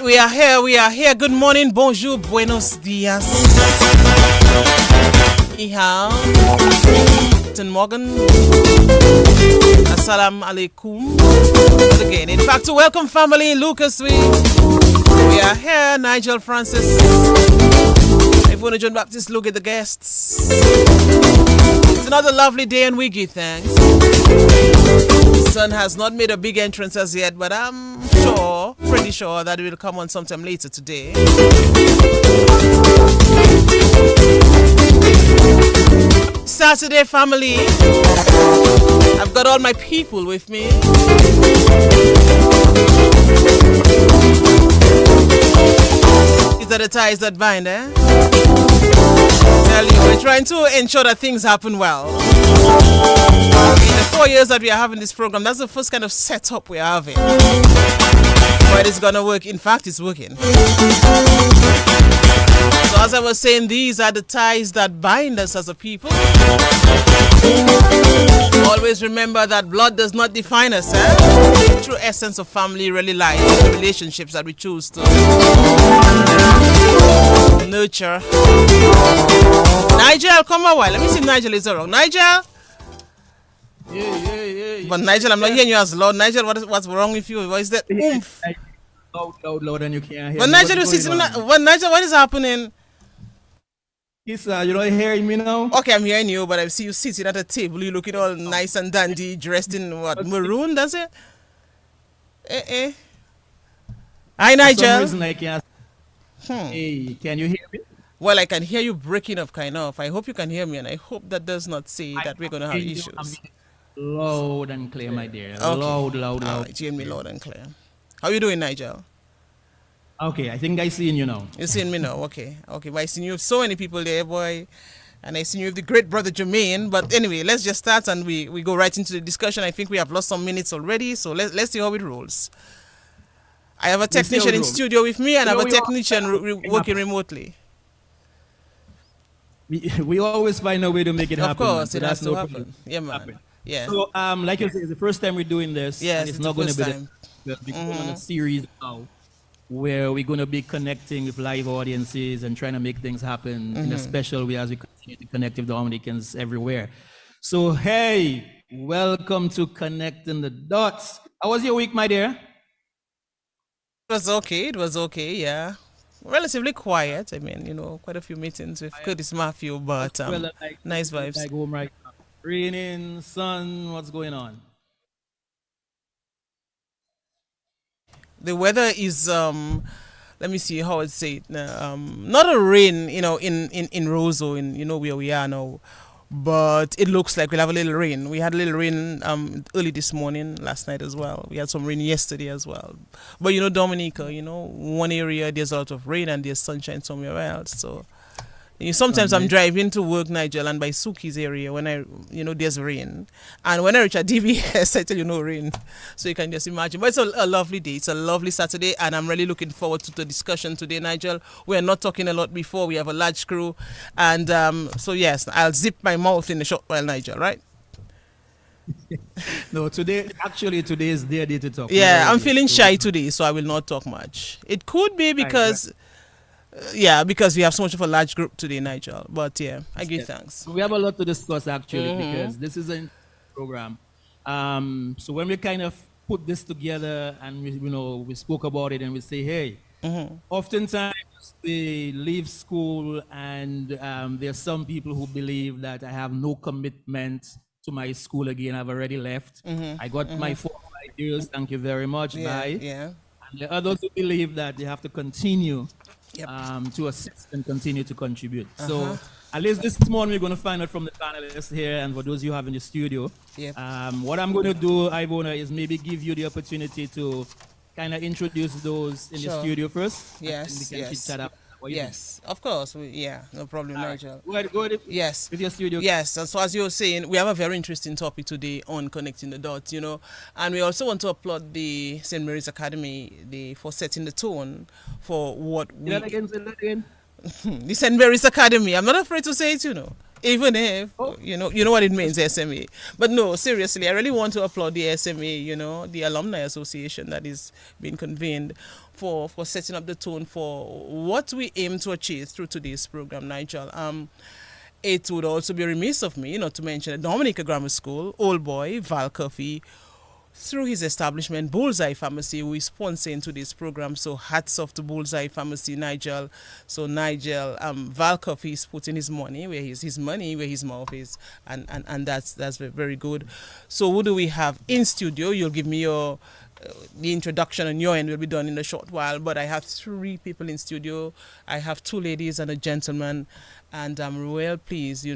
right, we are here. We are here. Good morning, bonjour, buenos dias. Ihao. Guten Morgen. Assalamu alaikum. But again, in fact, to welcome family, Lucas, we are here. Nigel Francis. Everyone, John Baptist, look at the guests. It's another lovely day and we give thanks. The sun has not made a big entrance as yet, but I'm sure, pretty sure that it will come on sometime later today. Saturday family. I've got all my people with me. Is that a tie, is that bind, eh? Tell you, we're trying to ensure that things happen well. In the 4 years that we are having this program, that's the first kind of setup we're having. But it's gonna work. In fact, it's working. So as I was saying, these are the ties that bind us as a people. Always remember that blood does not define us, eh? The true essence of family really lies in the relationships that we choose to nurture. Nigel, come a while. Let me see if Nigel is wrong. Nigel? Yeah. But Nigel, I'm not hearing you as loud. Nigel, what's wrong with you? What is that? Oomph. Loud, and you can't hear But me. Nigel, you see, Nigel, what is happening? Yes, you don't hearing me now? Okay, I'm hearing you, but I see you sitting at a table. You looking all nice and dandy, dressed in what, maroon, does it? Hi, Nigel. For some reason I can't. Hey, can you hear me? Well, I can hear you breaking up kind of. I hope you can hear me, and I hope that does not say that we're going to have issues. Loud and clear, my dear. Okay. Loud. All right, you hear me loud and clear. How you doing, Nigel? Okay, I think I seen you now. You're seeing me now, okay. But I seen you with so many people there, boy. And I seen you with the great brother Jermaine. But anyway, let's just start and we go right into the discussion. I think we have lost some minutes already, so let's see how it rolls. I have a technician in studio with me and I have a technician working remotely. We always find a way to make it happen. Of course, so it has no to happen. problem. Yeah, man. Yeah. So, like you said, it's the first time we're doing this. Yes, and it's not the going to first be time. we're going on a series now where we're going to be connecting with live audiences and trying to make things happen in a special way as we continue to connect with the Dominicans everywhere. So, hey, welcome to Connecting the Dots. How was your week, my dear? It was okay, yeah. Relatively quiet. I mean, quite a few meetings with Curtis Matthew, but nice vibes. Like home right now. Raining, sun, what's going on? The weather is let me see how I'd say it now. Not a rain, in Roseau, where we are now, but it looks like we'll have a little rain. We had a little rain early this morning, last night as well. We had some rain yesterday as well. But Dominica, one area there's a lot of rain and there's sunshine somewhere else. So sometimes I'm driving to work, Nigel, and by Suki's area when there's rain. And when I reach at DBS, I tell you no rain. So you can just imagine. But it's a lovely day. It's a lovely Saturday, and I'm really looking forward to the discussion today, Nigel. We're not talking a lot before. We have a large crew. And so, yes, I'll zip my mouth in a short while, Nigel, right? No, today is their day to talk. Yeah, I'm feeling shy today, so I will not talk much. It could be because... because we have so much of a large group today, Nigel. But yeah, I give thanks. We have a lot to discuss actually because this is a program. So when we kind of put this together and we spoke about it and we say, hey, oftentimes we leave school and there's some people who believe that I have no commitment to my school again. I've already left. I got my 4 or 5 years. Thank you very much. Bye. Yeah. And the others who believe that they have to continue. Yep. To assist and continue to contribute. So at least this morning we're going to find out from the panelists here and for those you have in the studio. Yep. What I'm going to do, Ivona, is maybe give you the opportunity to kind of introduce those in the studio first. Yes, and we can chat up. Yes, of course. No problem, Nigel. Go ahead. Yes. With your studio. Yes, and so as you were saying, we have a very interesting topic today on connecting the dots, and we also want to applaud the St. Mary's Academy for setting the tone for what we... Say that again. The St. Mary's Academy. I'm not afraid to say it, Even if Oh, you know what it means, SMA. But no, seriously, I really want to applaud the SMA, the Alumni Association that is being convened for setting up the tone for what we aim to achieve through today's program, Nigel. It would also be remiss of me, to mention that Dominica Grammar School, Old Boy, Val Coffey, through his establishment, Bullseye Pharmacy, who is sponsoring today's program. So hats off to Bullseye Pharmacy, Nigel. So Nigel, Val Coffey is putting his money where his money where his mouth is, and that's very good. So who do we have in studio? You'll give me your the introduction on your end will be done in a short while, but I have three people in studio. I have two ladies and a gentleman, and I'm real pleased.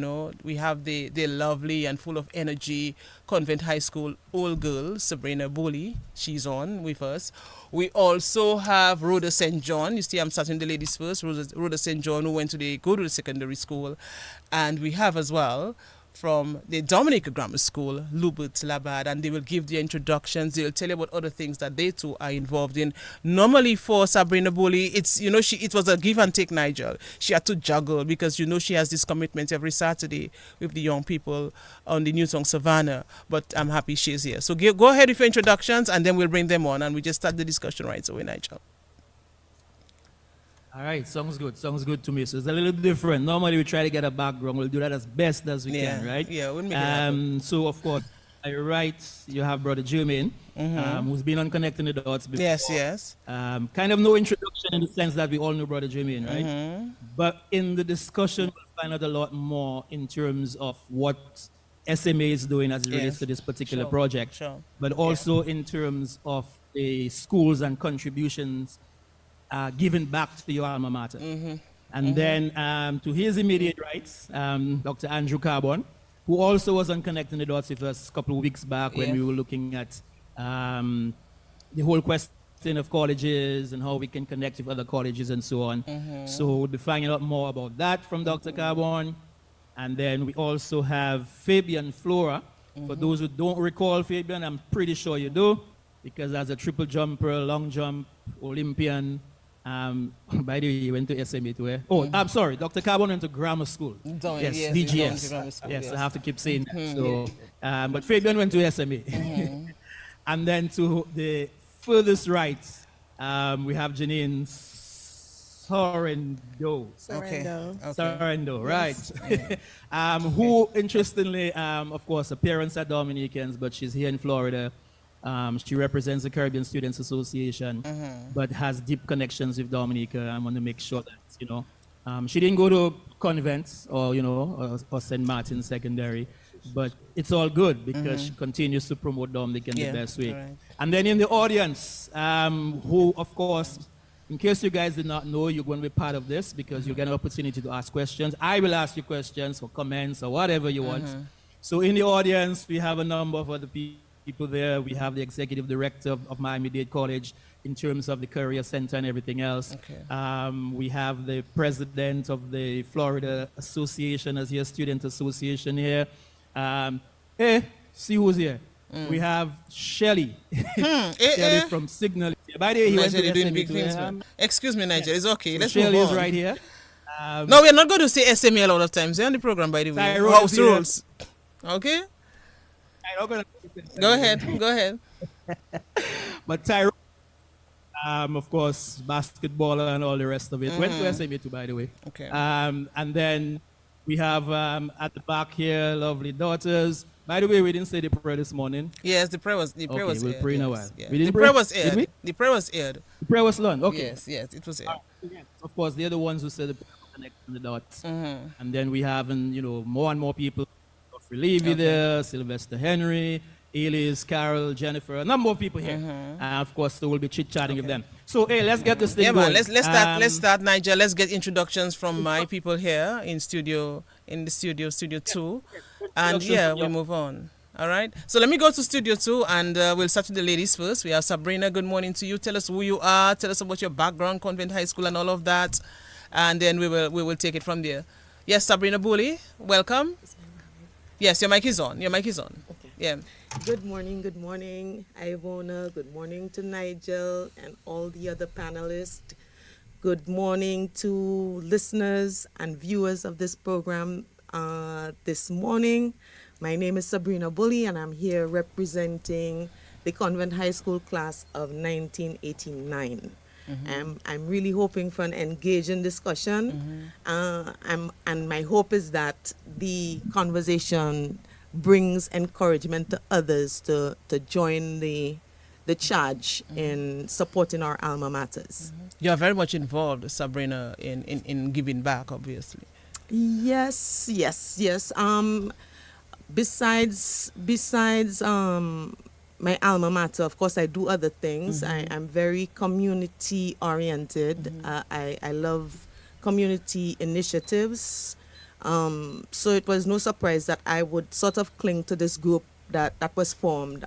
We have the lovely and full of energy Convent High School old girl Sabrina Bully. She's on with us. We also have Rhoda St. John. You see, I'm starting the ladies first. Rhoda St. John, who went to the secondary school, and we have as well from the Dominica Grammar School, Lubert Labad, and they will give their introductions. They'll tell you about other things that they too are involved in. Normally for Sabrina Bully, it was a give and take, Nigel. She had to juggle because she has this commitment every Saturday with the young people on the New Song Savannah. But I'm happy she's here. So go ahead with your introductions, and then we'll bring them on, and we just start the discussion right away, Nigel. all right, sounds good. Sounds good to me. So it's a little different. Normally we try to get a background. We'll do that as best as we can, right? Yeah, we'll make it happen. So of course, you have Brother Jermaine, who's been on Connecting the Dots before. Yes. Kind of no introduction in the sense that we all know Brother Jermaine, right? But in the discussion, we'll find out a lot more in terms of what SMA is doing as it relates to this particular project, but also in terms of the schools and contributions given back to your alma mater. And then to his immediate rights, Dr. Andrew Carbon, who also was on Connecting the Dots with us a couple of weeks back when we were looking at the whole question of colleges and how we can connect with other colleges and so on. So we'll be finding out more about that from Dr. Carbon. And then we also have Fabian Flora. For those who don't recall Fabian, I'm pretty sure you do, because as a triple jumper, long jump, Olympian, by the way, he went to SMA too. I'm sorry, Dr. Carbon went to grammar school. Yes, DGS. Yes, I have to keep saying that. So, but Fabian went to SMA. And then to the furthest right, we have Janine Sorrento. Sorrento, right. Who, interestingly, of course, her parents are Dominicans, but she's here in Florida. She represents the Caribbean Students Association, but has deep connections with Dominica. I want to make sure that, she didn't go to convents or, or St. Martin Secondary, but it's all good because she continues to promote Dominica in the best way. Right. And then in the audience, who, of course, in case you guys did not know, you're going to be part of this because you'll get an opportunity to ask questions. I will ask you questions or comments or whatever you want. So in the audience, we have a number of other people there. We have the executive director of Miami-Dade College in terms of the career center and everything else. We have the president of the Florida Association as your student association here. See who's here. We have Shelly. Shelly from Signal. By the way, he went to doing big things. Excuse me, Nigel. It's okay. Let's Shelly move on. is right here. No, we're not going to say SMA a lot of times. They're on the program, by the way. House rules. Okay? Go ahead. But Tyrone, of course, basketballer and all the rest of it. Went to SMA too, by the way. Okay. And then we have at the back here, lovely daughters. By the way, we didn't say the prayer this morning. Yes, the prayer was we'll aired. pray in a while. Yes. The prayer was aired. The prayer was aired. The prayer was done. Okay. Yes, it was aired. Of course, they're the ones who said the prayer connecting the dots. And then we have, more and more people. Levy there, Sylvester Henry, Elise, Carol, Jennifer, a number of people here. Of course, so we'll be chit-chatting with them. So, hey, let's get this thing going. Let's start, Nigel. Let's get introductions from my people here in studio 2. And we'll move on. All right. So let me go to studio 2 and we'll start with the ladies first. We have Sabrina. Good morning to you. Tell us who you are. Tell us about your background, Convent High School and all of that. And then we will take it from there. Yes, Sabrina Bully, welcome. Yes, your mic is on. Okay. Yeah. Good morning, Ivona. Good morning to Nigel and all the other panelists. Good morning to listeners and viewers of this program. this morning. My name is Sabrina Bully, and I'm here representing the Convent High School class of 1989. I'm really hoping for an engaging discussion. And my hope is that the conversation brings encouragement to others to join the charge in supporting our alma maters. You're very much involved, Sabrina, in giving back, obviously. Yes, yes, yes. Besides my alma mater, of course, I do other things. I'm very community oriented. I love community initiatives. So it was no surprise that I would sort of cling to this group that was formed,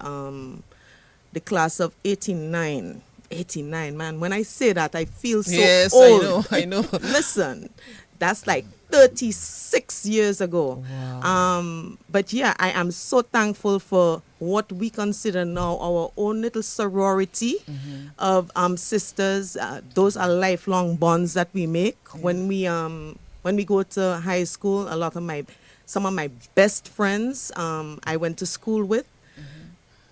the class of 89. 89, man. When I say that, I feel so Yes, old. I know. Listen, that's like 36 years ago. Wow. But yeah, I am so thankful for what we consider now our own little sorority of sisters. Those are lifelong bonds that we make when we go to high school. Some of my best friends I went to school with.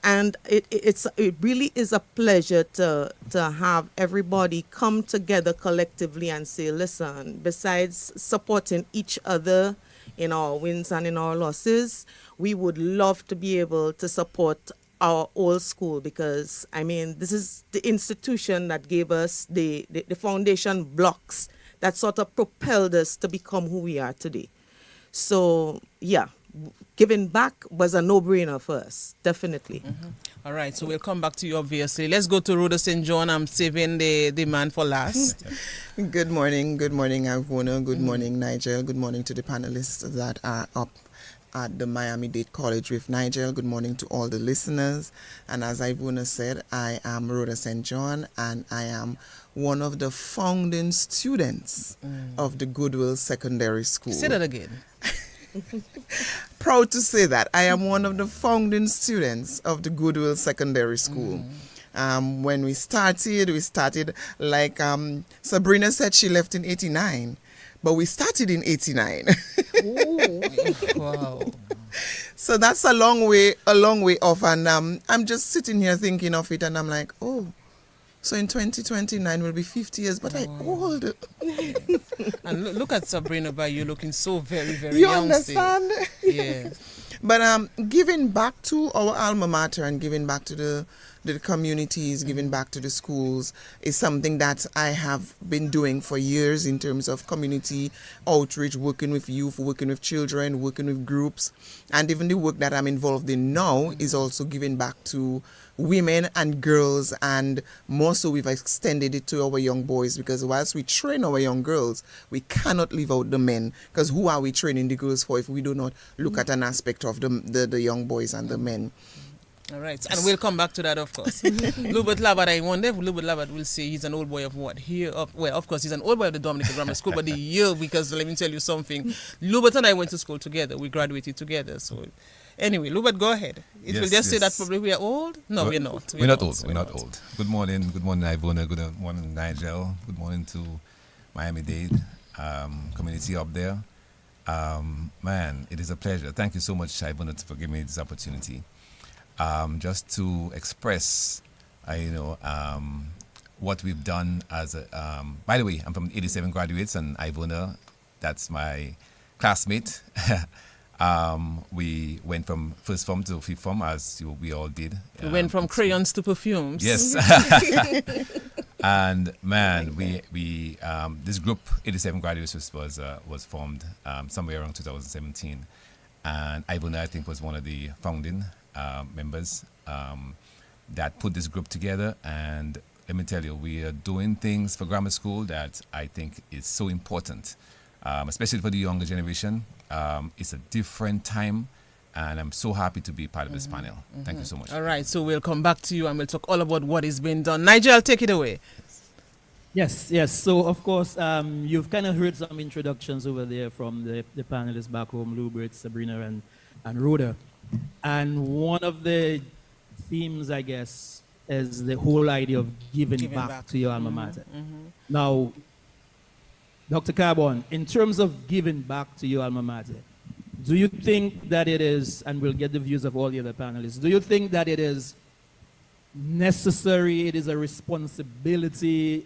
And it really is a pleasure to have everybody come together collectively and say, listen, besides supporting each other in our wins and in our losses, we would love to be able to support our old school, because I mean, this is the institution that gave us the foundation blocks that sort of propelled us to become who we are today. So yeah, giving back was a no-brainer for us, definitely. All right, so we'll come back to you, obviously. Let's go to Rhoda St. John. I'm saving the man for last. Good morning, Ivona. Good morning, Nigel. Good morning to the panelists that are up at the Miami-Dade College with Nigel. Good morning to all the listeners. And as Ivona said, I am Rhoda St. John, and I am one of the founding students of the Goodwill Secondary School. Say that again. Proud to say that I am one of the founding students of the Goodwill Secondary School. When we started like Sabrina said, she left in 89, but we started in 89. Wow. So that's a long way off, and I'm just sitting here thinking of it, and I'm like, oh, so in 2029 will be 50 years, but I'm old. And look at Sabrina by you, looking so very, very You young still. understand? Yeah. But giving back to our alma mater and giving back to the communities, giving back to the schools is something that I have been doing for years in terms of community outreach, working with youth, working with children, working with groups. And even the work that I'm involved in now is also giving back to women and girls, and more so we've extended it to our young boys, because whilst we train our young girls, we cannot leave out the men, because who are we training the girls for if we do not look at an aspect of the young boys and the men? All right. And we'll come back to that, of course. Lubert Labat, I wonder if Lubert Labat will say he's an old boy of what? Well, of course, he's an old boy of the Dominican Grammar School, but the year, because let me tell you something. Lubert and I went to school together. We graduated together. So anyway, Lubert, go ahead. It will just say that probably we are old. No, we're not. We're not old. We're not old. Good morning, Ivona. Good morning, Nigel. Good morning to Miami-Dade community up there. Man, it is a pleasure. Thank you so much, Ivona, for giving me this opportunity. Just to express, what we've done as a. By the way, I'm from 87 graduates, and Ivona, that's my classmate. We went from first form to fifth form, as we all did. We went from crayons to perfumes. Yes. And man, we this group, 87 graduates, was formed somewhere around 2017, and Ivona, I think, was one of the founding members that put this group together. And let me tell you, we are doing things for grammar school that I think is so important, especially for the younger generation. It's a different time, and I'm so happy to be part of this panel. Thank you so much. All right, so we'll come back to you and we'll talk all about what is being done. Nigel, take it away. Yes. So, of course, you've kind of heard some introductions over there from the panelists back home, Lubert, Sabrina, and Rhoda. And one of the themes, I guess, is the whole idea of giving back to your alma mater. Now, Dr. Carbon, in terms of giving back to your alma mater, do you think that it is, and we'll get the views of all the other panelists, do you think that it is necessary, it is a responsibility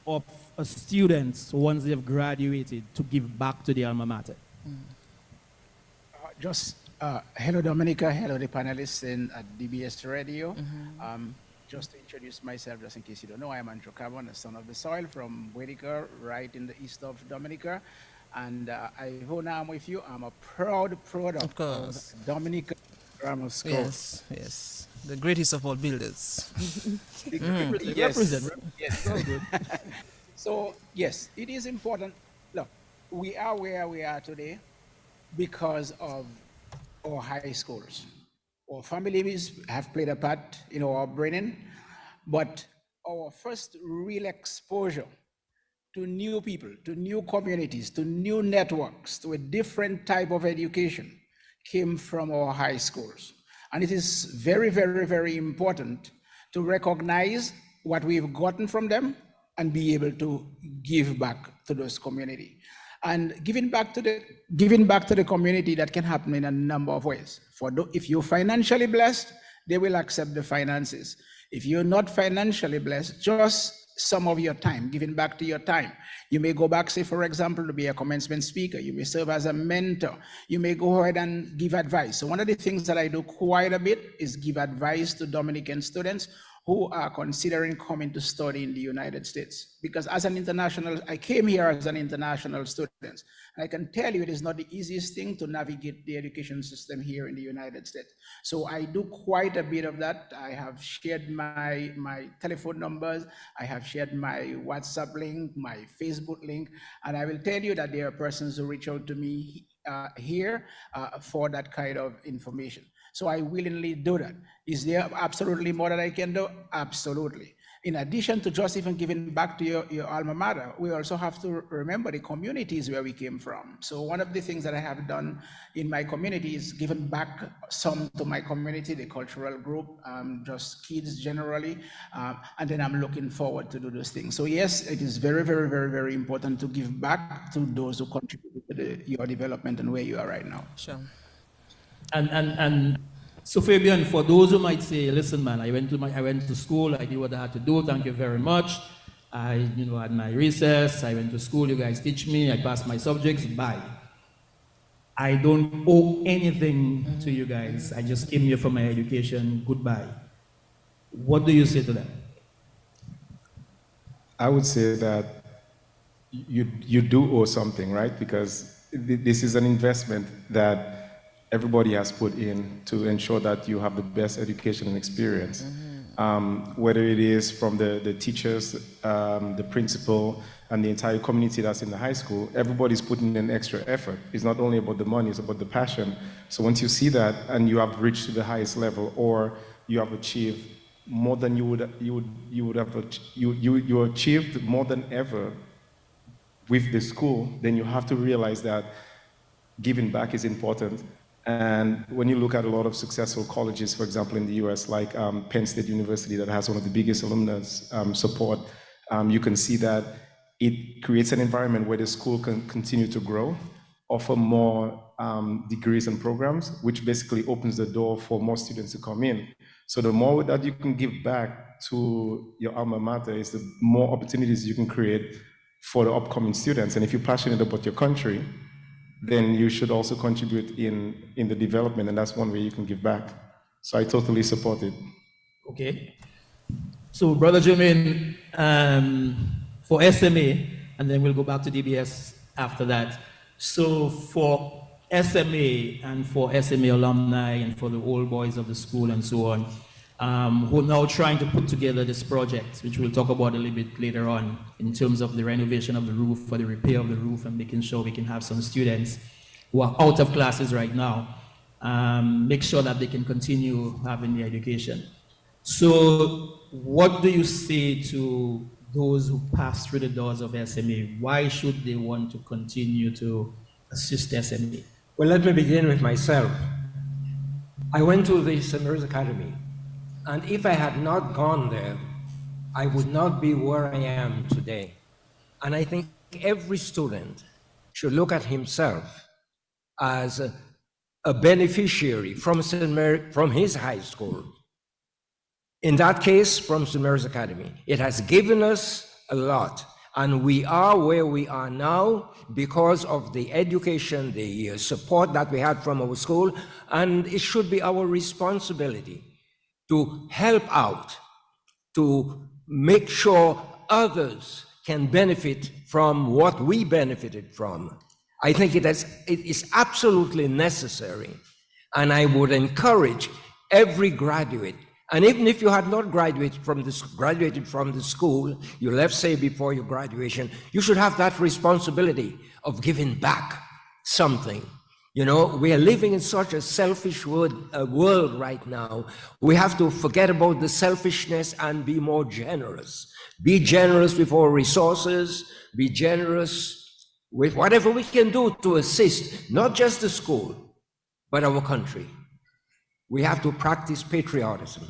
of a student once they've graduated to give back to the alma mater? Hello, Dominica. Hello, the panelists in at DBS Radio. Just to introduce myself, just in case you don't know, I am Andrew Cabon, a son of the soil from Whitaker, right in the east of Dominica. And I hold now with you. I'm a proud product Of course. of Dominica Grammar School. Yes, yes. The greatest of all builders. Yes. Yes. All good. So, yes, it is important. Look, we are where we are today because of our high schools. Our families have played a part in our upbringing, but our first real exposure to new people, to new communities, to new networks, to a different type of education came from our high schools. And it is very, very, very important to recognize what we've gotten from them and be able to give back to those communities. And giving back to the community, that can happen in a number of ways. If you're financially blessed, they will accept the finances. If you're not financially blessed, just some of your time, giving back to your time. You may go back, say, for example, to be a commencement speaker. You may serve as a mentor. You may go ahead and give advice. So one of the things that I do quite a bit is give advice to Dominican students who are considering coming to study in the United States. Because as an international, I came here as an international student. And I can tell you it is not the easiest thing to navigate the education system here in the United States. So I do quite a bit of that. I have shared my telephone numbers. I have shared my WhatsApp link, my Facebook link. And I will tell you that there are persons who reach out to me here for that kind of information. So I willingly do that. Is there absolutely more that I can do? Absolutely. In addition to just even giving back to your alma mater, we also have to remember the communities where we came from. So one of the things that I have done in my community is given back some to my community, the cultural group, just kids generally, and then I'm looking forward to do those things. So yes, it is very, very, very, very important to give back to those who contribute to your development and where you are right now. Sure. And so Fabian, for those who might say, listen, man, I went to school, I did what I had to do, thank you very much. I, had my recess, I went to school, you guys teach me, I passed my subjects, bye. I don't owe anything to you guys. I just came here for my education, goodbye. What do you say to that? I would say that you do owe something, right? Because this is an investment that everybody has put in to ensure that you have the best education and experience. Whether it is from the teachers, the principal, and the entire community that's in the high school, everybody's putting in extra effort. It's not only about the money, it's about the passion. So once you see that and you have reached to the highest level, or you have achieved more than you achieved more than ever with the school, then you have to realize that giving back is important. And when you look at a lot of successful colleges, for example, in the US, like Penn State University, that has one of the biggest alumni support, you can see that it creates an environment where the school can continue to grow, offer more degrees and programs, which basically opens the door for more students to come in. So the more that you can give back to your alma mater is the more opportunities you can create for the upcoming students. And if you're passionate about your country, then you should also contribute in the development, and that's one way you can give back. So I totally support it. Okay. So, Brother Jermaine, for SMA, and then we'll go back to DBS after that. So for SMA and for SMA alumni and for the old boys of the school and so on, who are now trying to put together this project, which we'll talk about a little bit later on, in terms of the renovation of the roof, for the repair of the roof, and making sure we can have some students who are out of classes right now, make sure that they can continue having the education. So what do you say to those who pass through the doors of SMA? Why should they want to continue to assist SMA? Well, let me begin with myself. I went to the St. Mary's Academy, and if I had not gone there, I would not be where I am today. And I think every student should look at himself as a beneficiary from from his high school. In that case, from St. Mary's Academy. It has given us a lot. And we are where we are now because of the education, the support that we had from our school. And it should be our responsibility to help out, to make sure others can benefit from what we benefited from. I think it is absolutely necessary. And I would encourage every graduate, and even if you had not graduated from the school, you left, say, before your graduation, you should have that responsibility of giving back something. You know, we are living in such a selfish world right now. We have to forget about the selfishness and be more generous. Be generous with our resources, be generous with whatever we can do to assist, not just the school, but our country. We have to practice patriotism.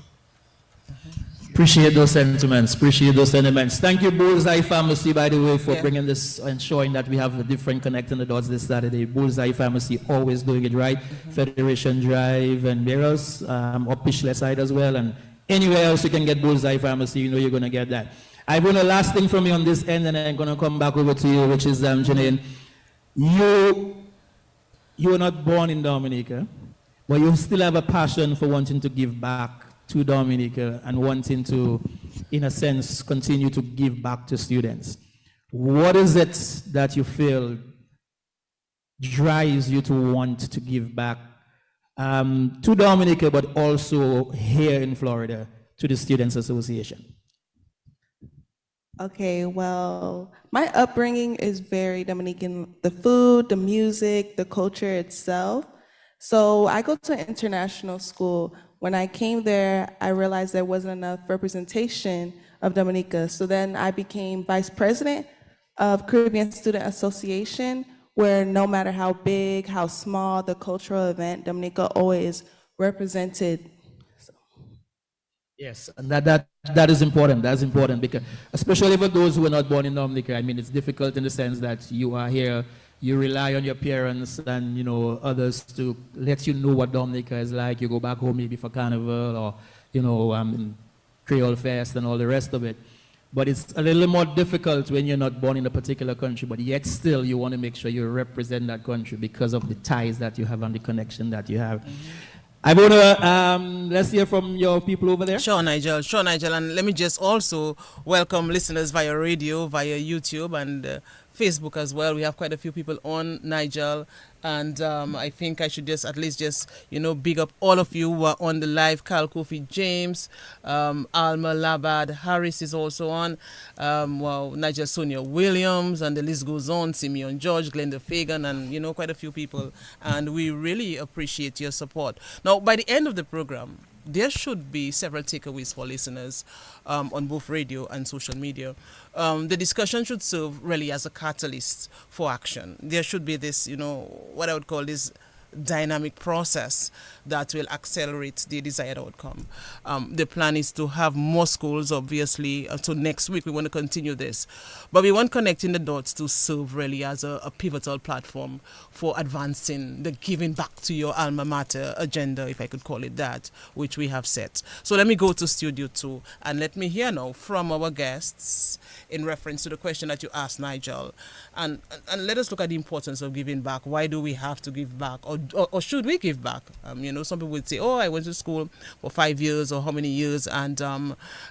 Appreciate those sentiments. Appreciate those sentiments. Thank you, Bullseye Pharmacy, by the way, for bringing this and showing that we have a different connecting the dots this Saturday. Bullseye Pharmacy always doing it right. Federation Drive and where else? Up Pishlet side as well. And anywhere else you can get Bullseye Pharmacy, you know you're going to get that. I want a last thing from me on this end, and I'm going to come back over to you, which is Janine. You were not born in Dominica, but you still have a passion for wanting to give back to Dominica and wanting to, in a sense, continue to give back to students. What is it that you feel drives you to want to give back to Dominica, but also here in Florida to the Students Association? Okay, well, my upbringing is very Dominican. The food, the music, the culture itself. So I go to international school. When I came there, I realized there wasn't enough representation of Dominica. So then I became vice president of Caribbean Student Association, where no matter how big, how small the cultural event, Dominica always represented. Yes, and that is important. That's important because, especially for those who are not born in Dominica, I mean, it's difficult in the sense that you are here, you rely on your parents and, you know, others to let you know what Dominica is like. You go back home maybe for Carnival or, you know, Creole Fest and all the rest of it. But it's a little more difficult when you're not born in a particular country, but yet still you want to make sure you represent that country because of the ties that you have and the connection that you have. I want to, let's hear from your people over there. Sure, Nigel. And let me just also welcome listeners via radio, via YouTube, and Facebook as well. We have quite a few people on, Nigel. And I think I should just big up all of you who are on the live. Carl Kofi James, Alma Labad Harris is also on. Nigel Sonia Williams, and the list goes on. Simeon George, Glenda Fagan, and quite a few people. And we really appreciate your support. Now, by the end of the program, there should be several takeaways for listeners on both radio and social media. The discussion should serve really as a catalyst for action. There should be this, what I would call this dynamic process that will accelerate the desired outcome. The plan is to have more schools, obviously. So next week we want to continue this. But we want Connecting the Dots to serve really as a pivotal platform for advancing the giving back to your alma mater agenda, if I could call it that, which we have set. So let me go to Studio 2 and let me hear now from our guests in reference to the question that you asked, Nigel. And let us look at the importance of giving back. Why do we have to give back? Or should we give back? Some people would say, oh, I went to school for 5 years or how many years, and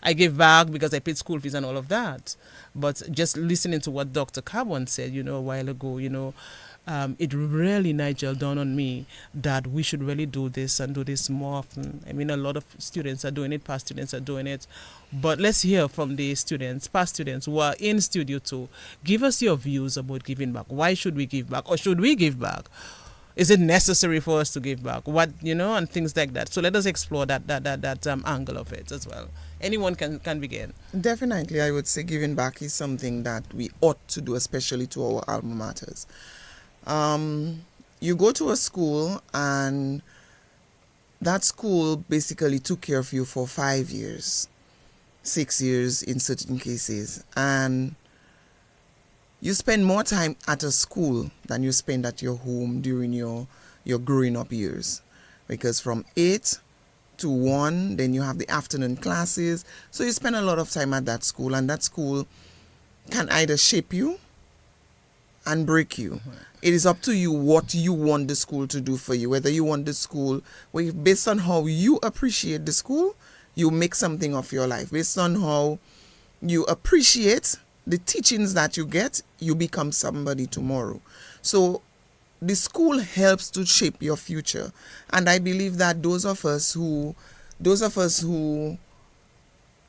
I give back because I paid school fees and all of that. But just listening to what Dr. Carbon said, a while ago, it really, Nigel, dawned on me that we should really do this and do this more often. I mean, a lot of students are doing it, past students are doing it. But let's hear from the students, past students who are in Studio 2. Give us your views about giving back. Why should we give back? Or should we give back? Is it necessary for us to give back? What, and things like that. So let us explore that angle of it as well. Anyone can begin. Definitely, I would say giving back is something that we ought to do, especially to our alma maters. You go to a school and that school basically took care of you for 5 years, 6 years in certain cases, and you spend more time at a school than you spend at your home during your your growing up years. Because from 8 to 1, then you have the afternoon classes. So you spend a lot of time at that school, and that school can either shape you and break you. It is up to you what you want the school to do for you. Whether you want the school, based on how you appreciate the school, you make something of your life. Based on how you appreciate the teachings that you get, you become somebody tomorrow. So the school helps to shape your future. And I believe that those of us who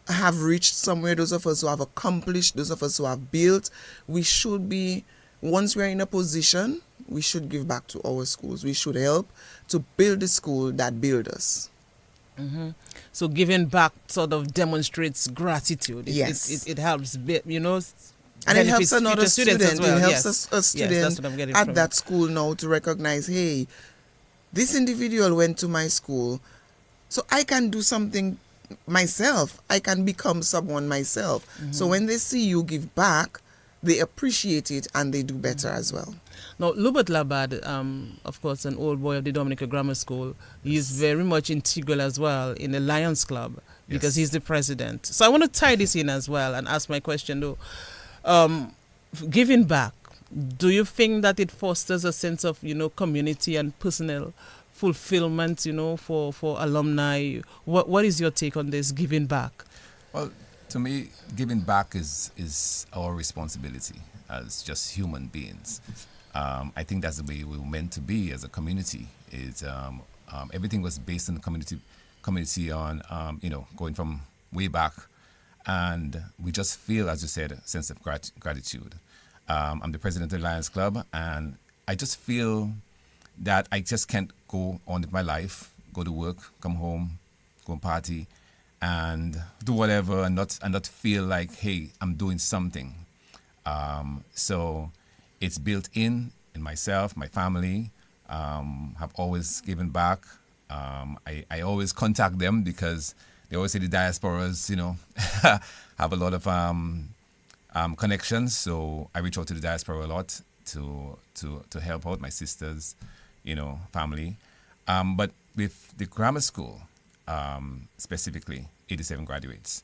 have reached somewhere, those of us who have accomplished, those of us who have built, we should be, once we're in a position, we should give back to our schools. We should help to build the school that build us. So giving back sort of demonstrates gratitude. Yes. It helps, you know, and it helps benefits another future students student. as well. It helps Yes. a Yes, student that's what I'm getting at from that it. school now to recognize, hey, this individual went to my school, so I can do something myself. I can become someone myself. So when they see you give back, they appreciate it and they do better as well. Now, Lubert Labad, of course, an old boy of the Dominica Grammar School, he is very much integral as well in the Lions Club because Yes. he's the president. So I want to tie this in as well and ask my question though. Giving back, do you think that it fosters a sense of, you know, community and personal fulfillment, you know, for alumni? What is your take on this, giving back? Well, to me, giving back is our responsibility as just human beings. I think that's the way we were meant to be as a community. Everything was based on the community on going from way back, and we just feel, as you said, a sense of gratitude. I'm the president of the Lions Club, and I just feel that I just can't go on with my life, go to work, come home, go and party, and do whatever, and not feel like, hey, I'm doing something. So it's built in myself, my family. Have always given back. I always contact them because they always say the diasporas, have a lot of connections. So I reach out to the diaspora a lot to help out my sisters, family. But with the grammar school, specifically 87 graduates,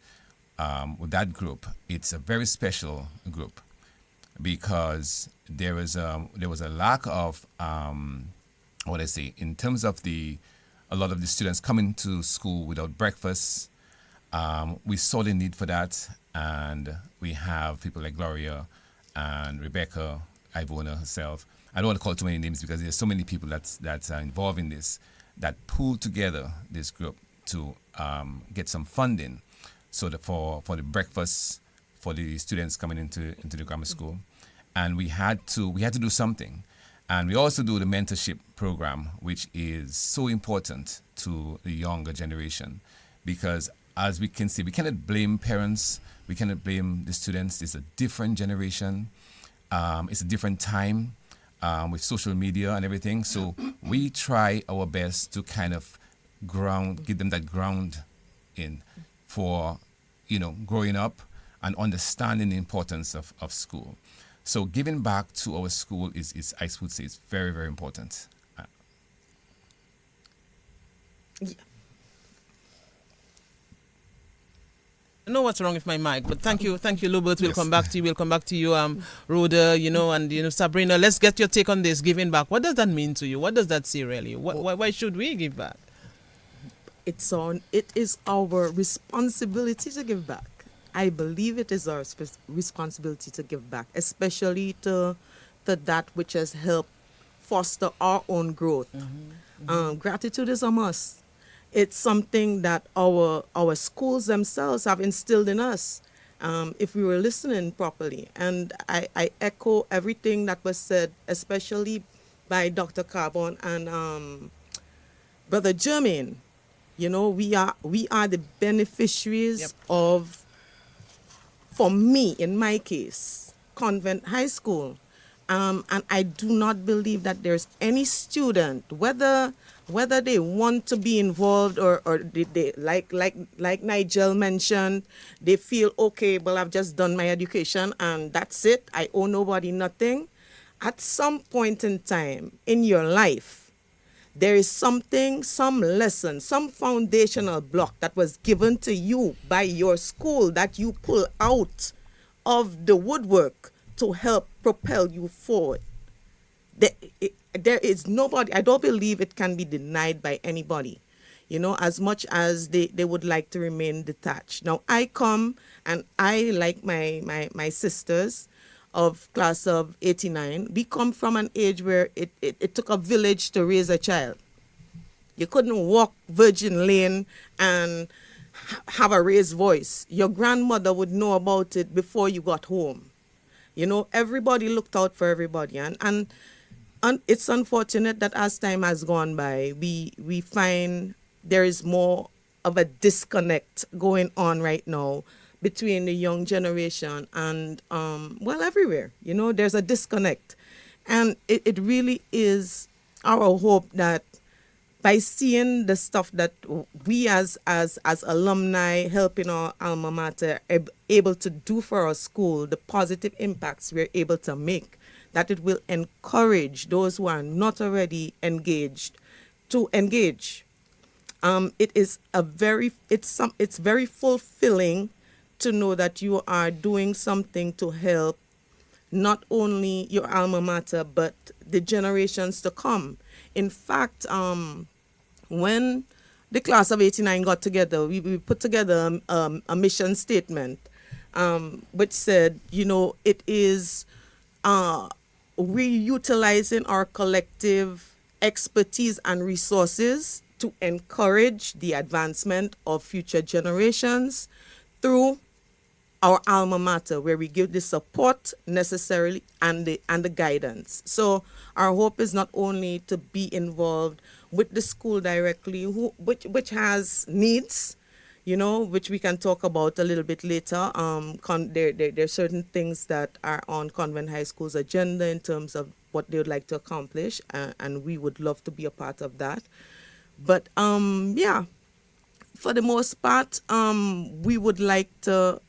with that group, it's a very special group because there was a lack of in terms of a lot of the students coming to school without breakfast. We saw the need for that, and we have people like Gloria and Rebecca, Ivona herself. I don't want to call too many names because there's so many people that are involved in this, that pulled together this group to get some funding so that for the breakfast for the students coming into the grammar school. And we had to do something. And we also do the mentorship program, which is so important to the younger generation, because as we can see, we cannot blame parents, we cannot blame the students. It's a different generation, it's a different time with social media and everything. So we try our best to kind of give them that ground in for, growing up and understanding the importance of school. So giving back to our school is I would say, is very, very important. I know what's wrong with my mic, but thank you, Lubert. We'll come back to you. Rhoda, and Sabrina. Let's get your take on this. Giving back. What does that mean to you? What does that say really? Why should we give back? It is our responsibility to give back. I believe it is our responsibility to give back, especially to that which has helped foster our own growth. Gratitude is a must. It's something that our schools themselves have instilled in us, if we were listening properly. And I echo everything that was said, especially by Dr. Carbon and Brother Jermaine. We are the beneficiaries of, for me, in my case, Convent High School. And I do not believe that there's any student, whether they want to be involved or they like Nigel mentioned, they feel, okay, well, I've just done my education and that's it. I owe nobody nothing. At some point in time in your life, there is something, some lesson, some foundational block that was given to you by your school that you pull out of the woodwork to help propel you forward. There is nobody, I don't believe it can be denied by anybody, as much as they would like to remain detached. Now, I come and I, like my sisters of class of 89, we come from an age where it took a village to raise a child. You couldn't walk Virgin Lane and have a raised voice. Your grandmother would know about it before you got home. Everybody looked out for everybody. And it's unfortunate that as time has gone by, we find there is more of a disconnect going on right now between the young generation and, everywhere. There's a disconnect. And it really is our hope that by seeing the stuff that we as alumni helping our alma mater able to do for our school, the positive impacts we're able to make, that it will encourage those who are not already engaged to engage. It's very fulfilling to know that you are doing something to help not only your alma mater but the generations to come. In fact, when the class of 89 got together, we put together a mission statement, which said, it is reutilizing our collective expertise and resources to encourage the advancement of future generations through our alma mater, where we give the support necessarily and the guidance. So our hope is not only to be involved with the school directly, which has needs, which we can talk about a little bit later. There are certain things that are on Convent High School's agenda in terms of what they would like to accomplish, and we would love to be a part of that. But for the most part, we would like to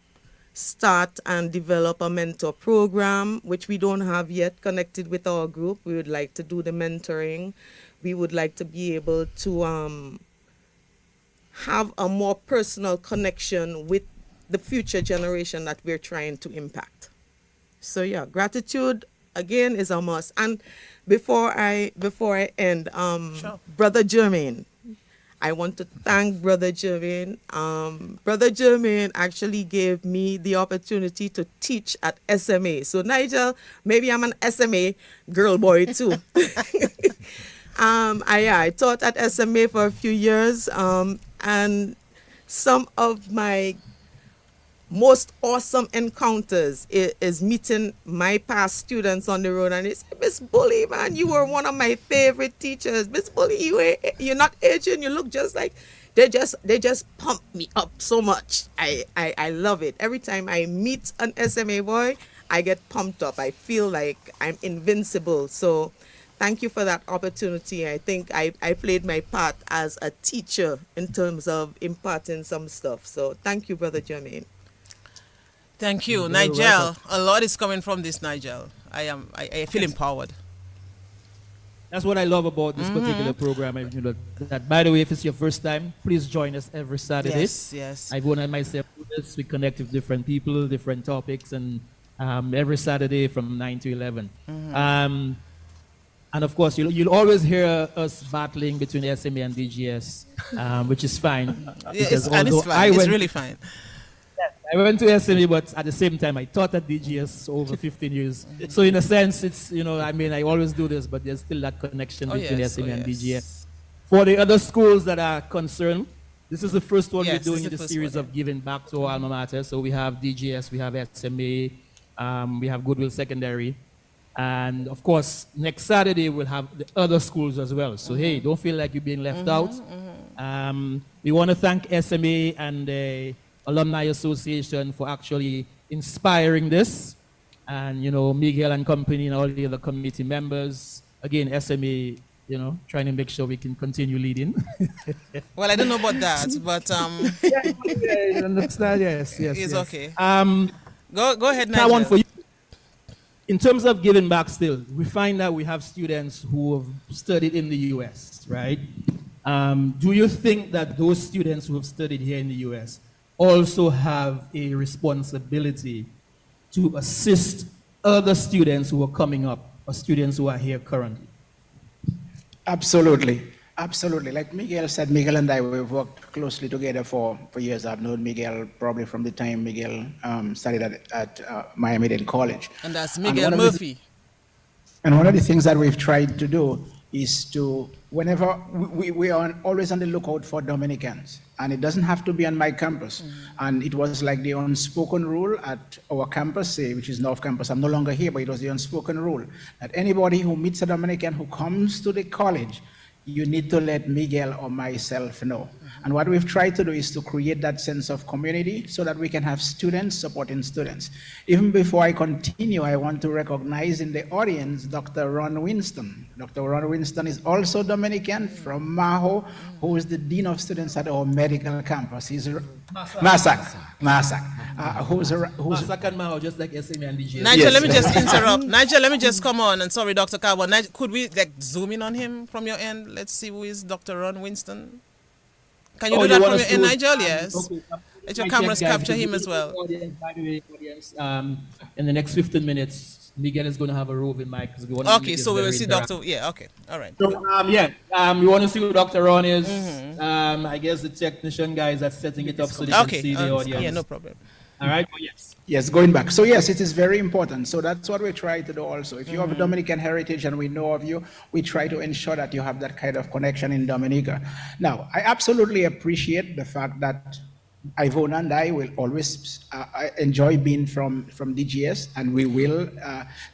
start and develop a mentor program, which we don't have yet connected with our group. We would like to do the mentoring. We would like to be able to have a more personal connection with the future generation that we're trying to impact. So gratitude again is a must. And before I end, Sure. Brother Jermaine, I want to thank Brother Jermaine. Brother Jermaine actually gave me the opportunity to teach at SMA. So Nigel, maybe I'm an SMA girl boy too. I taught at SMA for a few years, and some of my most awesome encounters is meeting my past students on the road, and they say, Miss Bully, man, you were one of my favorite teachers. Miss Bully, you're not Asian, you look just like, they just pump me up so much. I love it. Every time I meet an SMA boy, I get pumped up. I feel like I'm invincible. So thank you for that opportunity. I think I played my part as a teacher in terms of imparting some stuff. So thank you, Brother Jermaine. Thank you, You're very Nigel. welcome. A lot is coming from this, Nigel. I feel empowered. That's what I love about this particular program. That, by the way, if it's your first time, please join us every Saturday. Yes. Ivona and myself do this. We connect with different people, different topics, and every Saturday from 9 to 11. And of course, you'll always hear us battling between SMA and DGS, which is fine. It's although fine. It's really fine. I went to SMA, but at the same time, I taught at DGS over 15 years. So in a sense, it's, I always do this, but there's still that connection between SMA and DGS. For the other schools that are concerned, this is the first one we're doing in the series of giving back to our alma mater. So we have DGS, we have SMA, we have Goodwill Secondary. And of course, next Saturday, we'll have the other schools as well. So hey, don't feel like you're being left out. We want to thank SMA and the Alumni Association for actually inspiring this, and Miguel and company and all the other committee members. Again, SMA, trying to make sure we can continue leading. Well, I don't know about that, but You understand? Yes. it's yes. okay. Go ahead, That one Nigel. for you. in terms of giving back still, we find that we have students who have studied in the US, right? Do you think that those students who have studied here in the US also have a responsibility to assist other students who are coming up or students who are here currently? Absolutely. Absolutely. Like Miguel said, Miguel and I, we've worked closely together for years. I've known Miguel probably from the time Miguel studied at Miami-Dade College. And that's Miguel Murphy. And one of the things that we've tried to do is to, whenever we are always on the lookout for Dominicans, and it doesn't have to be on my campus. And it was like the unspoken rule at our campus, say, which is North Campus. I'm no longer here, but it was the unspoken rule that anybody who meets a Dominican who comes to the college, you need to let Miguel or myself know. And what we've tried to do is to create that sense of community so that we can have students supporting students. Even before I continue, I want to recognize in the audience Dr. Ron Winston. Dr. Ron Winston is also Dominican from Maho, who is the Dean of Students at our medical campus. He's Masak. Who's Masak and Maho, just like SMA and DJ. Nigel, let me just interrupt. Nigel, let me just come on. And sorry, Dr. Carbon. Could we zoom in on him from your end? Let's see who is Dr. Ron Winston. Can you do that from your end, Nigel? Yes. Okay. Let your cameras capture him as well. By the way, audience, in the next 15 minutes, Miguel is going to have a roving mic. Okay, so we will see Dr. Yeah, okay. All right. So, we want to see who Dr. Ron is. I guess the technician guys are setting it up so they can see the audience. Yeah, no problem. All right. Oh, yes. Yes, going back. So yes, it is very important. So that's what we try to do also. If you have a Dominican heritage and we know of you, we try to ensure that you have that kind of connection in Dominica. Now, I absolutely appreciate the fact that Ivona and I will always enjoy being from DGS, and we will,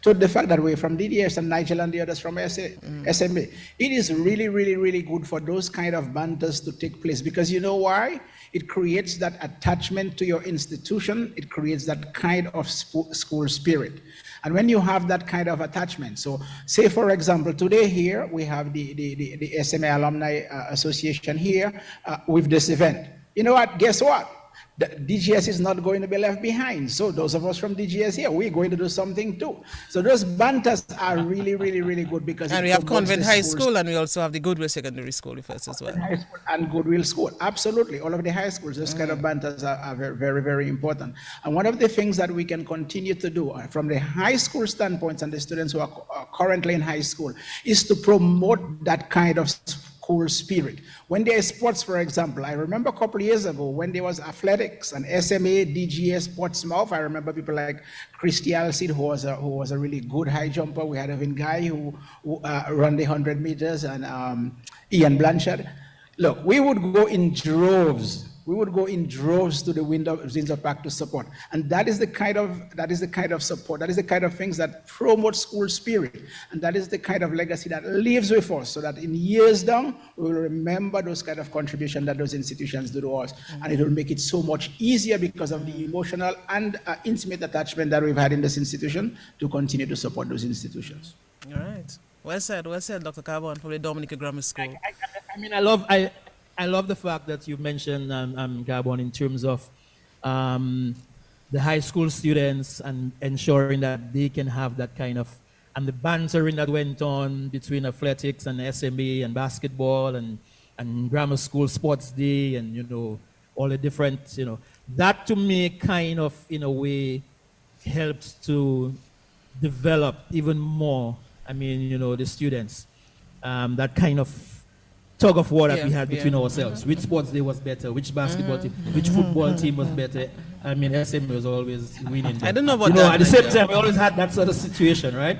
to the fact that we're from DGS and Nigel and the others from SMA. It is really, really, really good for those kind of banters to take place, because you know why? It creates that attachment to your institution. It creates that kind of school spirit. And when you have that kind of attachment, so say for example, today here, we have the SMA Alumni Association here with this event. You know what? Guess what? The DGS is not going to be left behind. So those of us from DGS here, we're going to do something too. So those banters are really, really, really good because and we have Convent High School, and we also have the Goodwill Secondary School with us as well. High School and Goodwill School, absolutely. All of the high schools, those kind of banters are very, very, very important. And one of the things that we can continue to do from the high school standpoint and the students who are currently in high school is to promote that kind of school spirit. When there is sports, for example, I remember a couple of years ago when there was athletics and SMA, DGS, Portsmouth, I remember people like Christy Alcid, who was a really good high jumper. We had Evan Guy who ran the 100 meters, and Ian Blanchard. Look, we would go in droves. We would go in droves to the Windsor Park to support. And that is the kind of support, that is the kind of things that promote school spirit. And that is the kind of legacy that lives with us, so that in years down, we will remember those kind of contributions that those institutions do to us. And it will make it so much easier because of the emotional and intimate attachment that we've had in this institution to continue to support those institutions. All right. Well said, Dr. Carbon from the Dominica Grammar School. I love the fact that you mentioned, Gabon, in terms of the high school students and ensuring that they can have that kind of, and the bantering that went on between athletics and SMA and basketball and grammar school sports day and, all the different, that to me kind of, in a way, helps to develop even more, the students, that kind of tug of war that we had between ourselves. Which sports day was better? Which basketball team? Which football team was better? SMA was always winning. I don't know about that. At the same time, we always had that sort of situation, right?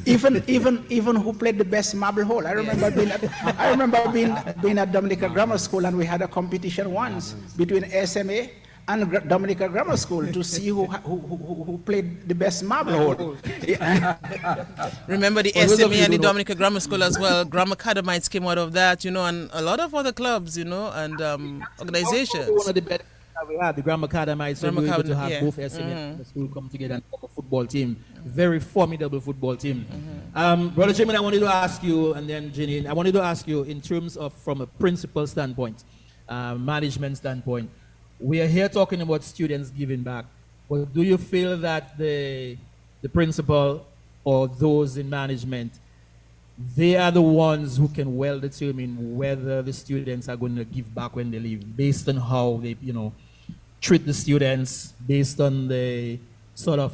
Even who played the best marble hole. I remember being at Dominica Grammar School, and we had a competition once between SMA and Dominica Grammar School to see who played the best marble hole. Remember the SMA and the Dominica Grammar School as well. Grammar Academites came out of that, and a lot of other clubs, and organizations. One of the best we had, the Grammar Academites, we were able to have both SMA and the school come together and form a football team. Very formidable football team. Brother Jimmy, I wanted to ask you, and then Jenny, I wanted to ask you in terms of from a principal standpoint, management standpoint, we are here talking about students giving back, but do you feel that the the principal or those in management, they are the ones who can well determine whether the students are going to give back when they leave, based on how they, treat the students, based on the sort of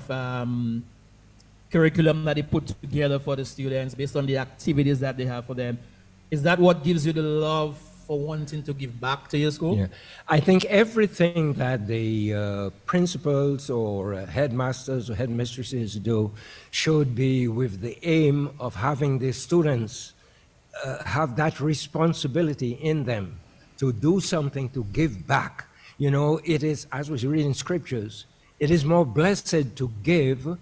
curriculum that they put together for the students, based on the activities that they have for them. Is that what gives you the love for wanting to give back to your school? Yeah, I think everything that the principals or headmasters or headmistresses do should be with the aim of having the students have that responsibility in them to do something to give back. It is, as we read in scriptures, it is more blessed to give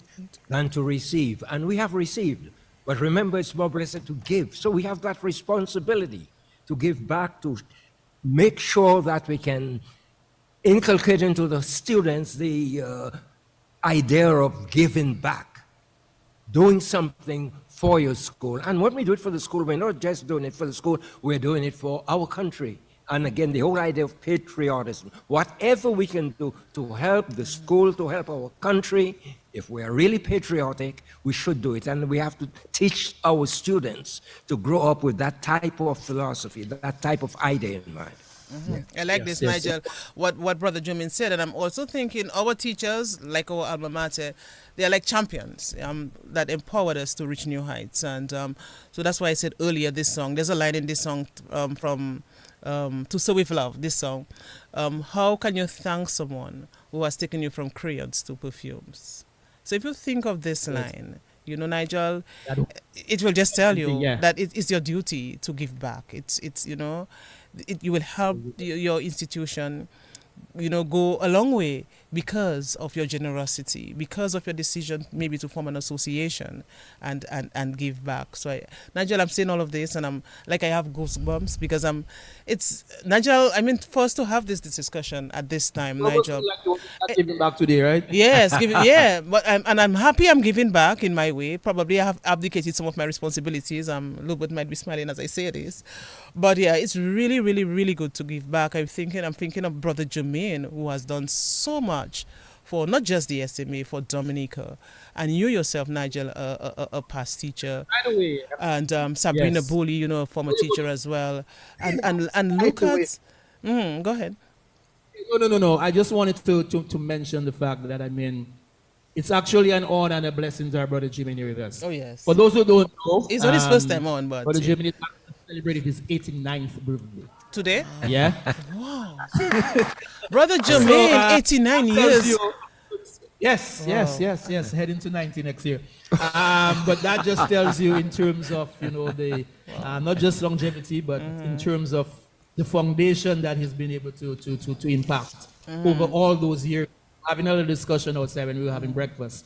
than to receive. And we have received. But remember, it's more blessed to give. So we have that responsibility to give back, to make sure that we can inculcate into the students the idea of giving back, doing something for your school. And when we do it for the school, we're not just doing it for the school, we're doing it for our country. And again, the whole idea of patriotism, whatever we can do to help the school, to help our country, if we are really patriotic, we should do it. And we have to teach our students to grow up with that type of philosophy, that type of idea in mind. I like this, Nigel, what Brother Jumin said. And I'm also thinking our teachers, like our alma mater, they are like champions that empowered us to reach new heights. And so that's why I said earlier this song, there's a line in this song from To Serve With Love, this song. How can you thank someone who has taken you from crayons to perfumes? So if you think of this line, Nigel, it will just tell you that it is your duty to give back. You will help your institution, go a long way because of your generosity, because of your decision maybe to form an association and give back. So Nigel, I'm saying all of this and I'm like I have goosebumps because Nigel, I mean, for us to have this discussion at this time, Nigel. Giving back today, right? Yes, but I'm happy I'm giving back in my way. Probably I have abdicated some of my responsibilities. A little bit might be smiling as I say this. But yeah, it's really, really, really good to give back. I'm thinking of Brother Jermaine, who has done so much for not just the SMA, for Dominica, and you yourself, Nigel, a past teacher. By the way, and Sabrina Bully, a former teacher as well. And look at, go ahead. No. I just wanted to mention the fact that it's actually an honor and a blessing to our brother Jimmy here with us. Oh yes. For those who don't know, it's not his first time on, but brother Jimmy celebrated his 89th birthday today. Yeah. Wow. Brother Jermaine, 89 years. Yes, wow. yes. Heading to 90 next year. But that just tells you in terms of the not just longevity, but in terms of the foundation that he's been able to impact over all those years. Having a little discussion outside when we were having breakfast,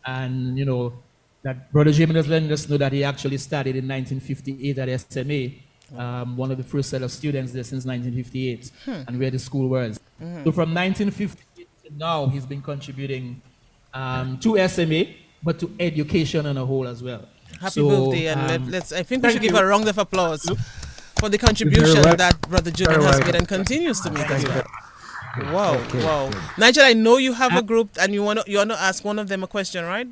and that Brother Jimmy is letting us know that he actually started in 1958 at SMA. One of the first set of students there since 1958, and where the school was. So from 1958 to now, he's been contributing to SMA, but to education on a whole as well. Happy birthday, and I think we should give a round of applause for the contribution that Brother Julian has made and continues to make as well. Wow. Nigel, I know you have a group and you want to ask one of them a question, right?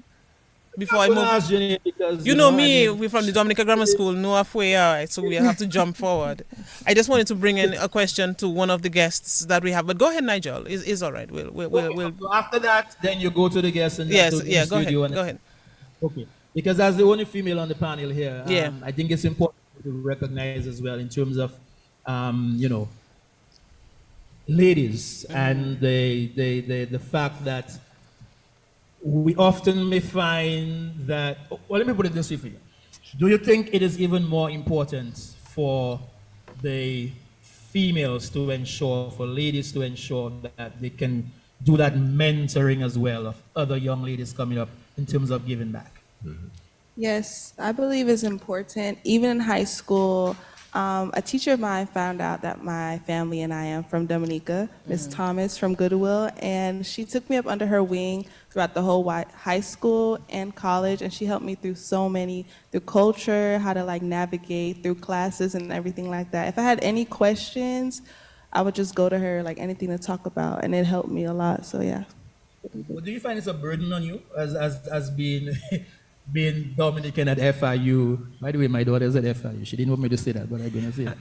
Before I move, because, we're from the Dominica Grammar School, no halfway, so we have to jump forward. I just wanted to bring in a question to one of the guests that we have, but go ahead, Nigel. It's all right. We'll. So after that, then you go to the guests and go ahead. Okay, because as the only female on the panel here, I think it's important to recognize as well in terms of, ladies and the fact that we often may find that, well, let me put it this way for you. Do you think it is even more important for the females to ensure, for ladies to ensure that they can do that mentoring as well of other young ladies coming up in terms of giving back? Yes, I believe it's important. Even in high school, a teacher of mine found out that my family and I am from Dominica, Miss Thomas from Goodwill, and she took me up under her wing throughout the whole high school and college, and she helped me through through culture, how to navigate through classes and everything like that. If I had any questions, I would just go to her, anything to talk about, and it helped me a lot, so yeah. But do you find it's a burden on you as being being Dominican at FIU? By the way, my daughter's at FIU. She didn't want me to say that, but I'm gonna say it.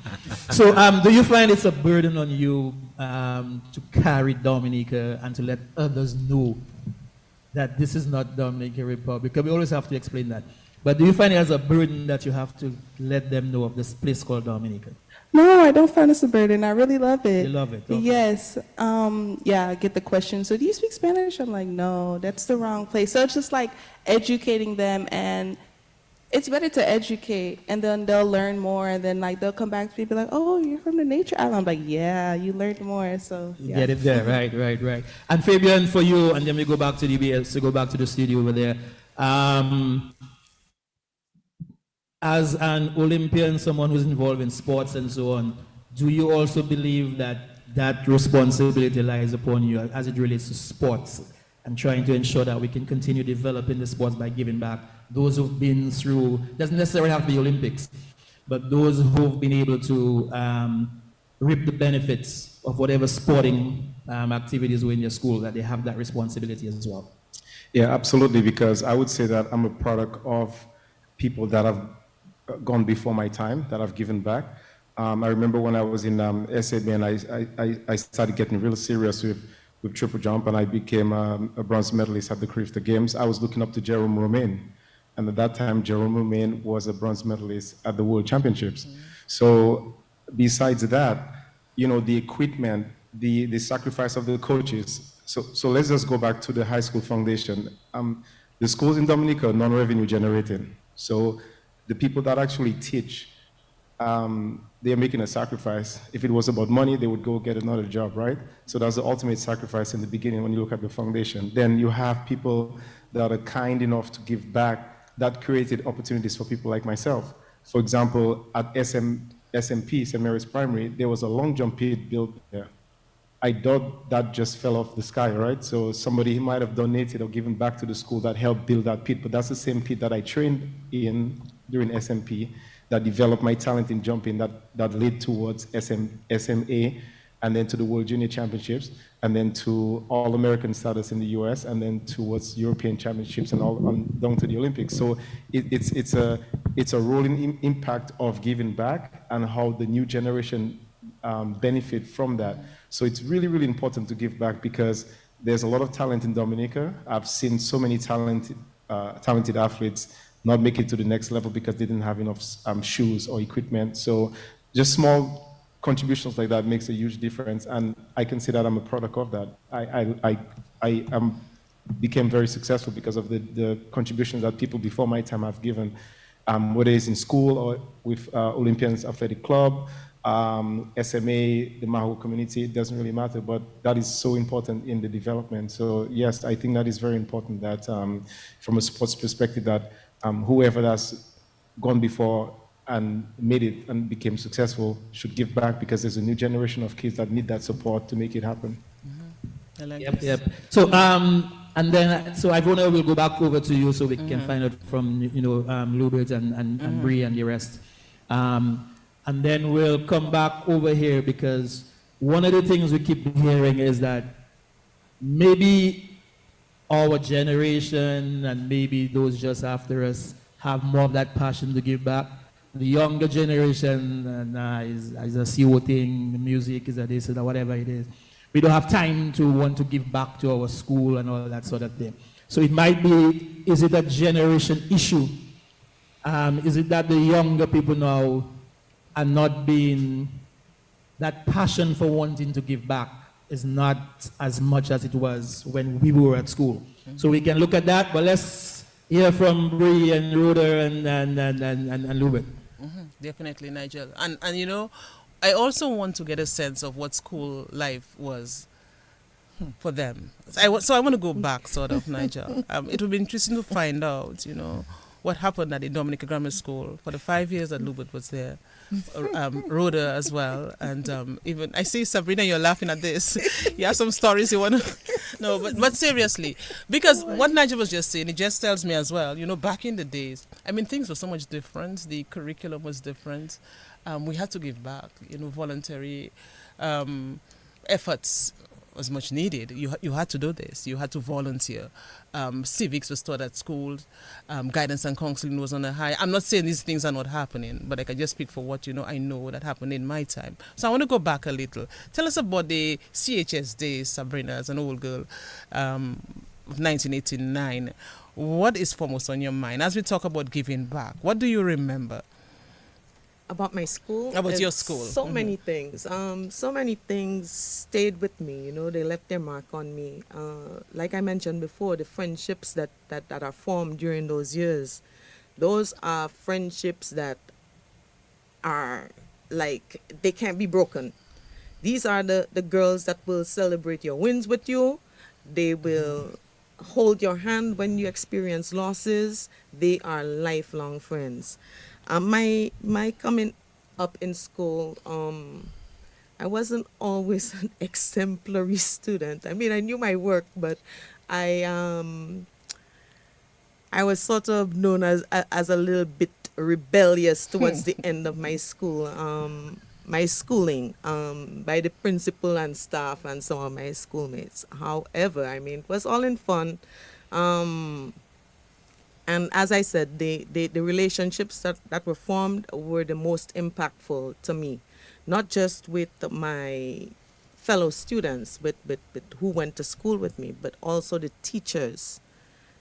So, do you find it's a burden on you to carry Dominica and to let others know that this is not Dominican Republic? Because we always have to explain that. But do you find it as a burden that you have to let them know of this place called Dominica? No, I don't find this a burden. I really love it. You love it? Okay. Yes. Yeah, I get the question. So do you speak Spanish? I'm like, no, that's the wrong place. So it's just like educating them, and it's better to educate, and then they'll learn more, and then like they'll come back to me and be like, oh, you're from the nature island. I'm like, yeah, you learned more. So You yeah. get it there, right. And Fabian, for you, and then we go back to DBS, to go back to the studio over there. As an Olympian, someone who's involved in sports and so on, do you also believe that that responsibility lies upon you as it relates to sports and trying to ensure that we can continue developing the sports by giving back? Those who've been through, doesn't necessarily have to be Olympics, but those who've been able to reap the benefits of whatever sporting activities were in your school, that they have that responsibility as well. Yeah, absolutely, because I would say that I'm a product of people that have gone before my time, that I've given back. I remember when I was in SAB and I started getting real serious with triple jump, and I became a bronze medalist at the Clifton Games. I was looking up to Jerome Romain, and at that time, Jerome Romain was a bronze medalist at the World Championships. Mm-hmm. So besides that, you know, the equipment, the sacrifice of the coaches. So let's just go back to the high school foundation. The schools in Dominica are non-revenue generating. So the people that actually teach, they're making a sacrifice. If it was about money, they would go get another job, right? So that's the ultimate sacrifice in the beginning when you look at the foundation. Then you have people that are kind enough to give back, that created opportunities for people like myself. For example, at SMP, St. Mary's Primary, there was a long jump pit built there. I thought that just fell off the sky, right? So somebody might have donated or given back to the school that helped build that pit, but that's the same pit that I trained in during SMP, that developed my talent in jumping, that led towards SMA, and then to the World Junior Championships, and then to All-American status in the US, and then towards European Championships and all on down to the Olympics. So it's a rolling impact of giving back and how the new generation benefit from that. So it's really, really important to give back, because there's a lot of talent in Dominica. I've seen so many talented athletes not make it to the next level because they didn't have enough shoes or equipment. So just small contributions like that makes a huge difference, and I can say that I'm a product of that. I became very successful because of the contributions that people before my time have given, whether it's in school or with Olympians Athletic Club, SMA, the Mahu community, it doesn't really matter, but that is so important in the development. So yes, I think that is very important that from a sports perspective, that whoever that's gone before and made it and became successful should give back, because there's a new generation of kids that need that support to make it happen. Mm-hmm. I like Yep. So and then Ivona will go back over to you so we can find out from Lubert and Bree and the rest. And then we'll come back over here, because one of the things we keep hearing is that maybe our generation and maybe those just after us have more of that passion to give back. The younger generation is a CO thing, music is a this, or whatever it is. We don't have time to want to give back to our school and all that sort of thing. So it might be, is it a generation issue? Is it that the younger people now are not being, that passion for wanting to give back is not as much as it was when we were at school? So we can look at that, but let's hear from Bree and Ruder and Lubert. Definitely, Nigel. And I also want to get a sense of what school life was for them. So I want to go back, sort of, Nigel. It would be interesting to find out, what happened at the Dominica Grammar School for the 5 years that Lubert was there. Rhoda as well, and even I see Sabrina, you're laughing at this. You have some stories you want to no, but seriously, because what Nigel was just saying, it just tells me as well, back in the days, I mean, things were so much different. The curriculum was different. We had to give back, voluntary efforts was much needed. You had to do this. You had to volunteer. Civics was taught at school. Guidance and counseling was on a high. I'm not saying these things are not happening, but I can just speak for what I know that happened in my time. So I want to go back a little. Tell us about the CHS days, Sabrina, as an old girl, of 1989. What is foremost on your mind as we talk about giving back? What do you remember? About my school? About your school. So many things. So many things stayed with me. They left their mark on me. Like I mentioned before, the friendships that are formed during those years, those are friendships that are like, they can't be broken. These are the girls that will celebrate your wins with you. They will hold your hand when you experience losses. They are lifelong friends. My coming up in school, I wasn't always an exemplary student. I mean, I knew my work, but I was sort of known as a little bit rebellious towards the end of my schooling, by the principal and staff and some of my schoolmates. However, I mean, it was all in fun. And as I said, the relationships that were formed were the most impactful to me, not just with my fellow students, but who went to school with me, but also the teachers.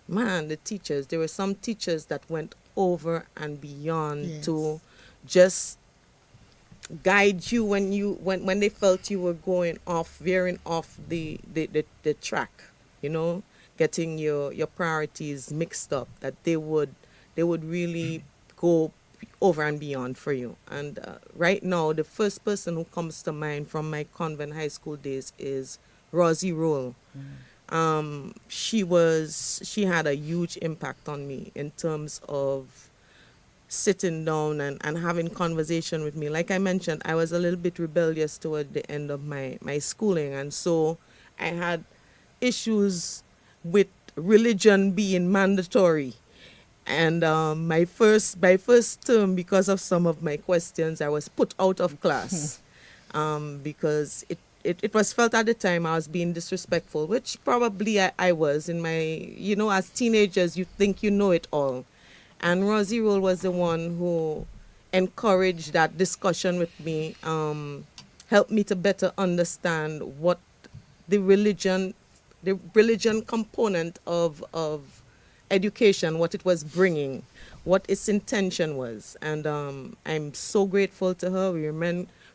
Man, the teachers. There were some teachers that went over and beyond to just guide you when they felt you were veering off the track, getting your priorities mixed up, that they would really go over and beyond for you. And right now, the first person who comes to mind from my convent high school days is Rosie Roll. She had a huge impact on me in terms of sitting down and having conversation with me. Like I mentioned, I was a little bit rebellious toward the end of my schooling, and so I had issues with religion being mandatory. And my first term, because of some of my questions, I was put out of class because it was felt at the time I was being disrespectful, which probably I was. In my, as teenagers, you think you know it all. And Rosie Roll was the one who encouraged that discussion with me, helped me to better understand what the religion component of education, what it was bringing, what its intention was. And I'm so grateful to her. We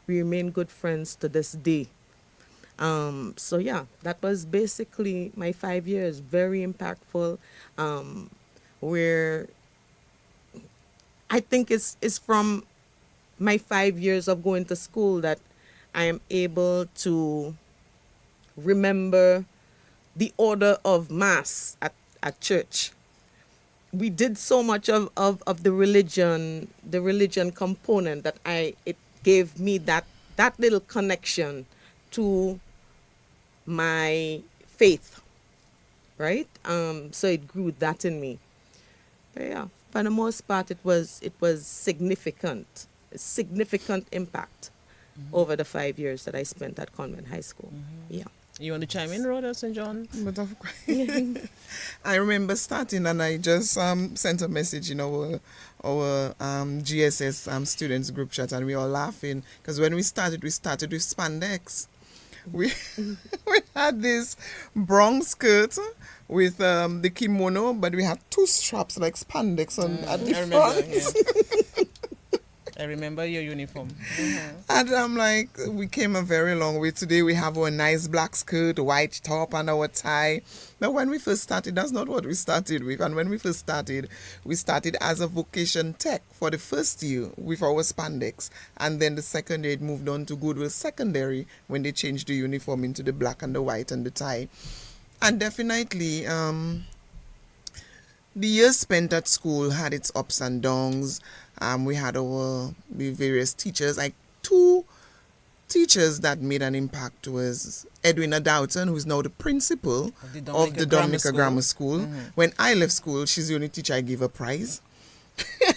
remain good friends to this day. So yeah, that was basically my 5 years, very impactful, where I think it's from my 5 years of going to school that I am able to remember the order of mass at church. We did so much of the religion component that it gave me that little connection to my faith, right? So it grew that in me. But yeah, for the most part, it was significant, a significant impact over the 5 years that I spent at Convent High School. Yeah. You want to chime in, Rhoda St. John? But of course, I remember starting, and I just sent a message in our GSS students group chat, and we all laughing because when we started with spandex. We had this brown skirt with the kimono, but we had two straps like spandex at the front. I remember your uniform. And I'm like, we came a very long way. Today we have our nice black skirt, white top, and our tie. But when we first started, that's not what we started with. And when we first started, we started as a vocation tech for the first year with our spandex. And then the second year, it moved on to Goodwill Secondary when they changed the uniform into the black and the white and the tie. And definitely, the years spent at school had its ups and downs. We had the various teachers, like two teachers that made an impact was Edwina Doughton, who's now the principal of the Dominica Grammar School. When I left school, she's the only teacher I gave a prize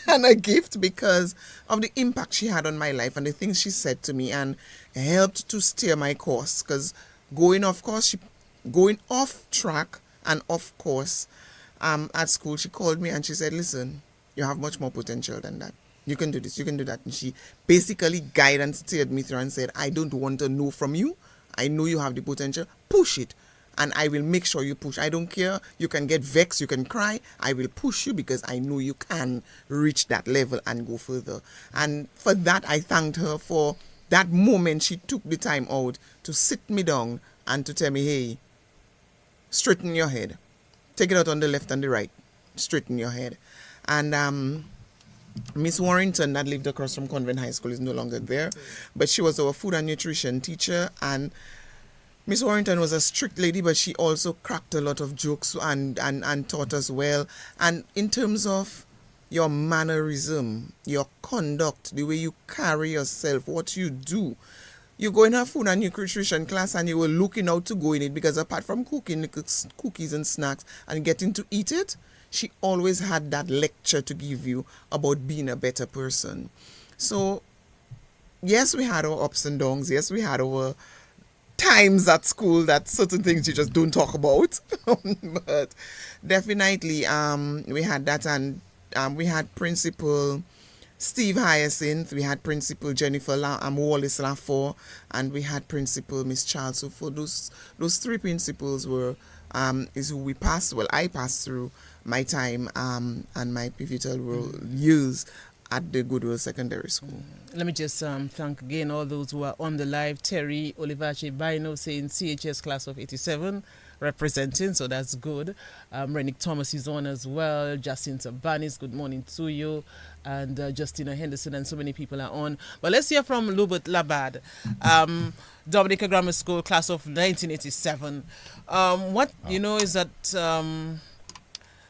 and a gift because of the impact she had on my life and the things she said to me and helped to steer my course, because going off track and off course at school. She called me and she said, listen, you have much more potential than that. You can do this, you can do that. And she basically guided and steered me through and said, I don't want to know from you. I know you have the potential. Push it. And I will make sure you push. I don't care. You can get vexed. You can cry. I will push you because I know you can reach that level and go further. And for that, I thanked her for that moment. She took the time out to sit me down and to tell me, hey, straighten your head. Take it out on the left and the right. Straighten your head. And Miss Warrington, that lived across from Convent High School, is no longer there. But she was our food and nutrition teacher. And Miss Warrington was a strict lady, but she also cracked a lot of jokes and taught us well. And in terms of your mannerism, your conduct, the way you carry yourself, what you do, you go in her food and nutrition class and you were looking out to go in it, because apart from cooking cookies and snacks and getting to eat it, she always had that lecture to give you about being a better person. So, yes, we had our ups and downs. Yes, we had our times at school that certain things you just don't talk about. But definitely we had that, and we had Principal Steve Hyacinth, we had Principal Jennifer Wallace Lafort, and we had Principal Miss Charles. So for those three principals were is who we passed. Well, I passed through my time and my pivotal years at the Goodwill Secondary School. Let me just thank again all those who are on the live. Terry Olivache Bino saying CHS class of 87 representing, so that's good. Renick Thomas is on as well. Jacinta Banis, good morning to you. And Justina Henderson and so many people are on. But let's hear from Lubert Labad, Dominica Grammar School class of 1987. What, is that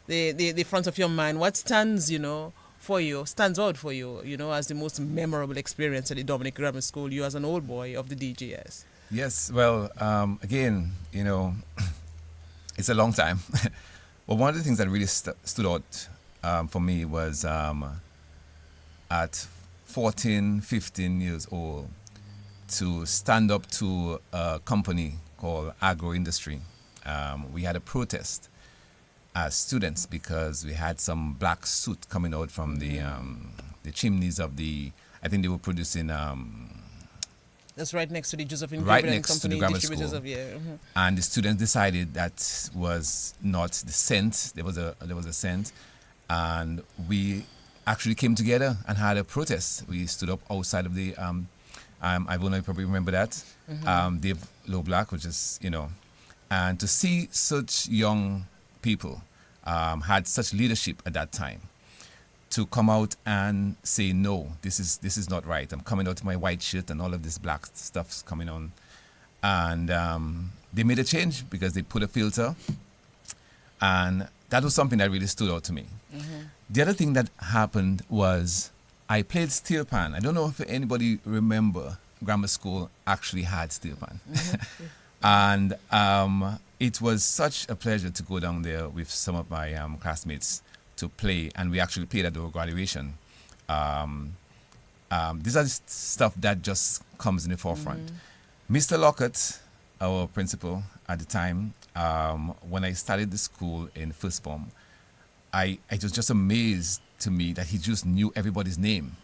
the front of your mind? What stands out for you, as the most memorable experience at the Dominic Grammar School, you as an old boy of the DGS? Yes, well, again, it's a long time. Well, one of the things that really stood out for me was at 14, 15 years old, to stand up to a company called Agro Industry. We had a protest as students because we had some black soot coming out from the chimneys of I think they were producing. That's right next to the Josephine right Gabriel next and Company to the grammar distributors school. of And the students decided that was not the scent. There was a scent, and we actually came together and had a protest. We stood up outside of the I don't know, you probably remember that. Dave Low Black, which is and to see such young people had such leadership at that time, to come out and say, no, this is not right. I'm coming out in my white shirt and all of this black stuff's coming on. And they made a change because they put a filter. And that was something that really stood out to me. The other thing that happened was I played steel pan. I don't know if anybody remember grammar school actually had steel pan. And it was such a pleasure to go down there with some of my classmates to play, and we actually played at our graduation. These are stuff that just comes in the forefront. Mr. Lockett, our principal at the time, when I started the school in first form, it was just amazed to me that he just knew everybody's name.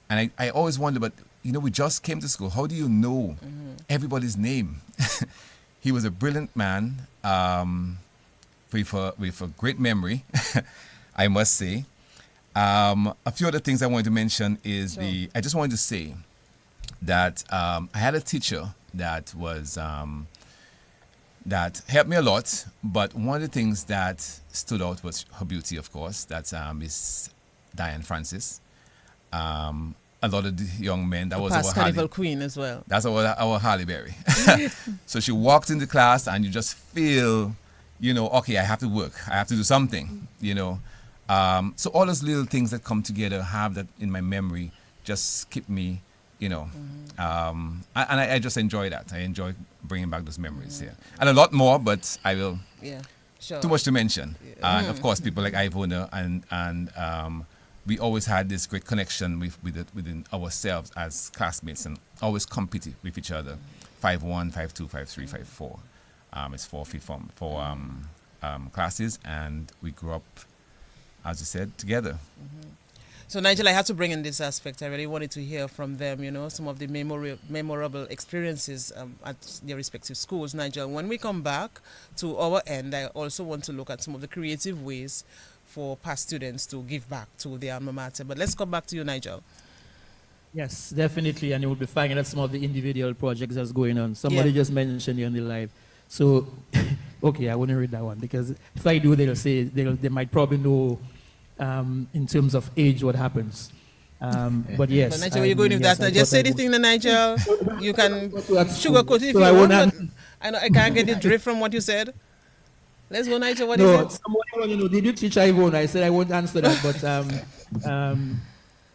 And I always wondered, but we just came to school. How do you know everybody's name? He was a brilliant man with a great memory, I must say. A few other things I wanted to mention is I just wanted to say that I had a teacher that was that helped me a lot, but one of the things that stood out was her beauty, of course. That's Miss Diane Francis. A lot of the young men, that was our Carnival Queen as well. That's our Halle Berry. So she walked into class and you just feel, okay, I have to work. I have to do something, So all those little things that come together, have that in my memory, just keep me, and I just enjoy that. I enjoy bringing back those memories, And a lot more, but I will. Yeah, sure. Too much to mention. And of course, people like Ivona and we always had this great connection within ourselves as classmates, and always competed with each other 51, 52, 53, 54. It's four classes, and we grew up, as you said, together. So Nigel, I had to bring in this aspect. I really wanted to hear from them, some of the memorable experiences at their respective schools. Nigel, when we come back to our end, I also want to look at some of the creative ways for past students to give back to their alma mater. But let's come back to you, Nigel. Yes, definitely, and you will be finding out some of the individual projects that's going on. Somebody just mentioned you on the live. So, okay, I wouldn't read that one because if I do, they'll say they might probably know in terms of age what happens. But yes. But Nigel, where you going with that? Just say the thing to Nigel. You can sugarcoat it if so you I want. won't But I know I can't get the drift from what you said. Let's go, Nigel. What no, is it? somebody want to know, did you teach Ivona? I said I won't answer that, but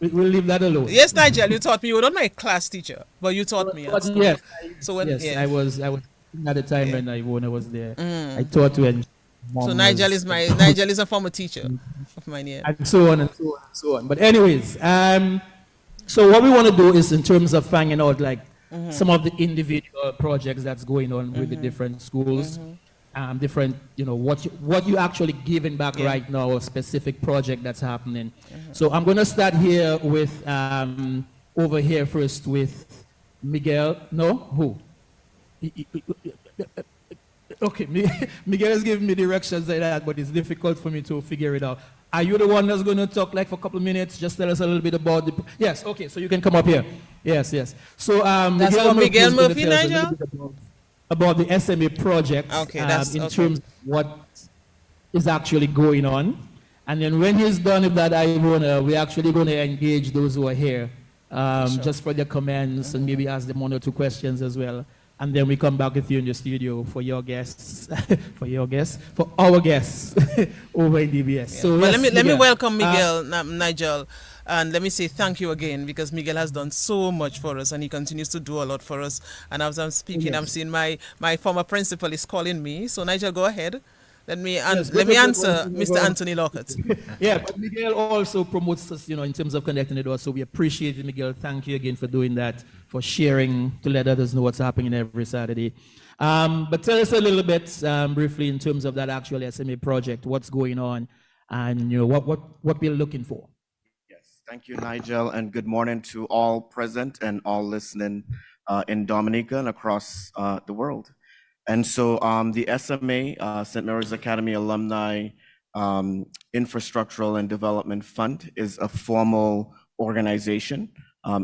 we'll leave that alone. Yes, Nigel, you taught me. You were not my class teacher, but you taught me. But yes, so when, yes, yeah. I was at the time when Ivona was there. I taught when so Nigel is a former teacher of mine, yeah. And so on and so on and so on. But anyways, so what we want to do is in terms of finding out like some of the individual projects that's going on with the different schools, different, what you actually giving back right now, a specific project that's happening. So I'm going to start here with, over here first with Miguel. No? Who? Okay, Miguel is giving me directions like that, but it's difficult for me to figure it out. Are you the one that's going to talk like for a couple of minutes? Just tell us a little bit about the... Yes, okay, so you can come up here. Yes. So that's Miguel Murphy, Nigel? About the SMA project, okay, in terms of what is actually going on. And then when he's done with that, we're actually going to engage those who are here just for their comments and maybe ask them one or two questions as well. And then we come back with you in the studio for your guests, for our guests over in DBS. Yeah. So well, let me welcome Miguel, Nigel, and let me say thank you again because Miguel has done so much for us and he continues to do a lot for us. And as I'm speaking, I'm seeing my former principal is calling me. So Nigel, go ahead. Let me answer Mr. Anthony Lockett. Yeah, but Miguel also promotes us, in terms of connecting the dots. So we appreciate it, Miguel. Thank you again for doing that, for sharing to let others know what's happening every Saturday. But tell us a little bit briefly in terms of that actual SMA project, what's going on, and what we're looking for. Yes, thank you, Nigel, and good morning to all present and all listening in Dominica and across the world. And so the SMA, St. Mary's Academy Alumni Infrastructural and Development Fund, is a formal organization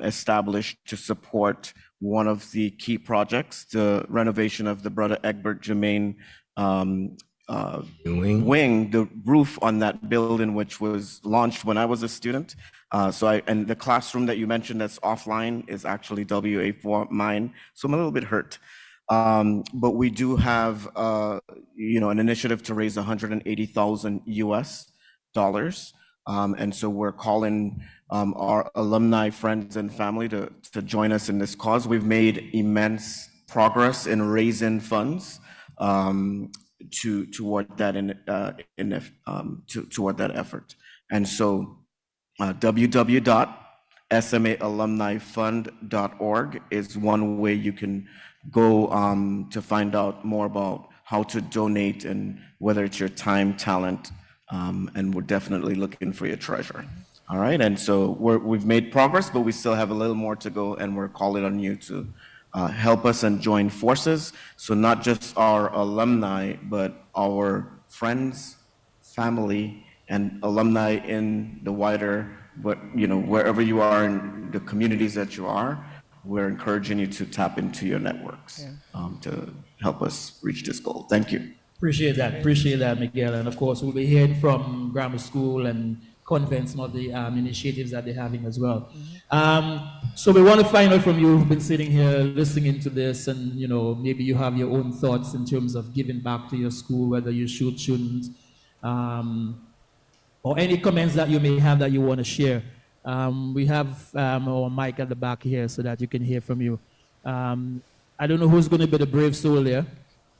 established to support one of the key projects, the renovation of the Brother Egbert Germain wing, the roof on that building, which was launched when I was a student. And the classroom that you mentioned that's offline is actually WA4 mine. So I'm a little bit hurt. But we do have, an initiative to raise $180,000 US. And so we're calling our alumni friends and family to join us in this cause. We've made immense progress in raising funds toward toward that effort. And so www.smalumnifund.org is one way you can go to find out more about how to donate and whether it's your time, talent, and we're definitely looking for your treasure. All right, and so we've made progress, but we still have a little more to go, and we're calling on you to help us and join forces. So not just our alumni, but our friends, family, and alumni in the wider, wherever you are in the communities that you are, we're encouraging you to tap into your networks to help us reach this goal. Thank you. Appreciate that, Miguel. And of course, we'll be hearing from grammar school and Convent some of the initiatives that they're having as well. So we want to find out from you who've been sitting here listening to this, and maybe you have your own thoughts in terms of giving back to your school, whether you shouldn't, or any comments that you may have that you want to share. We have our mic at the back here so that you can hear from you. I don't know who's going to be the brave soul there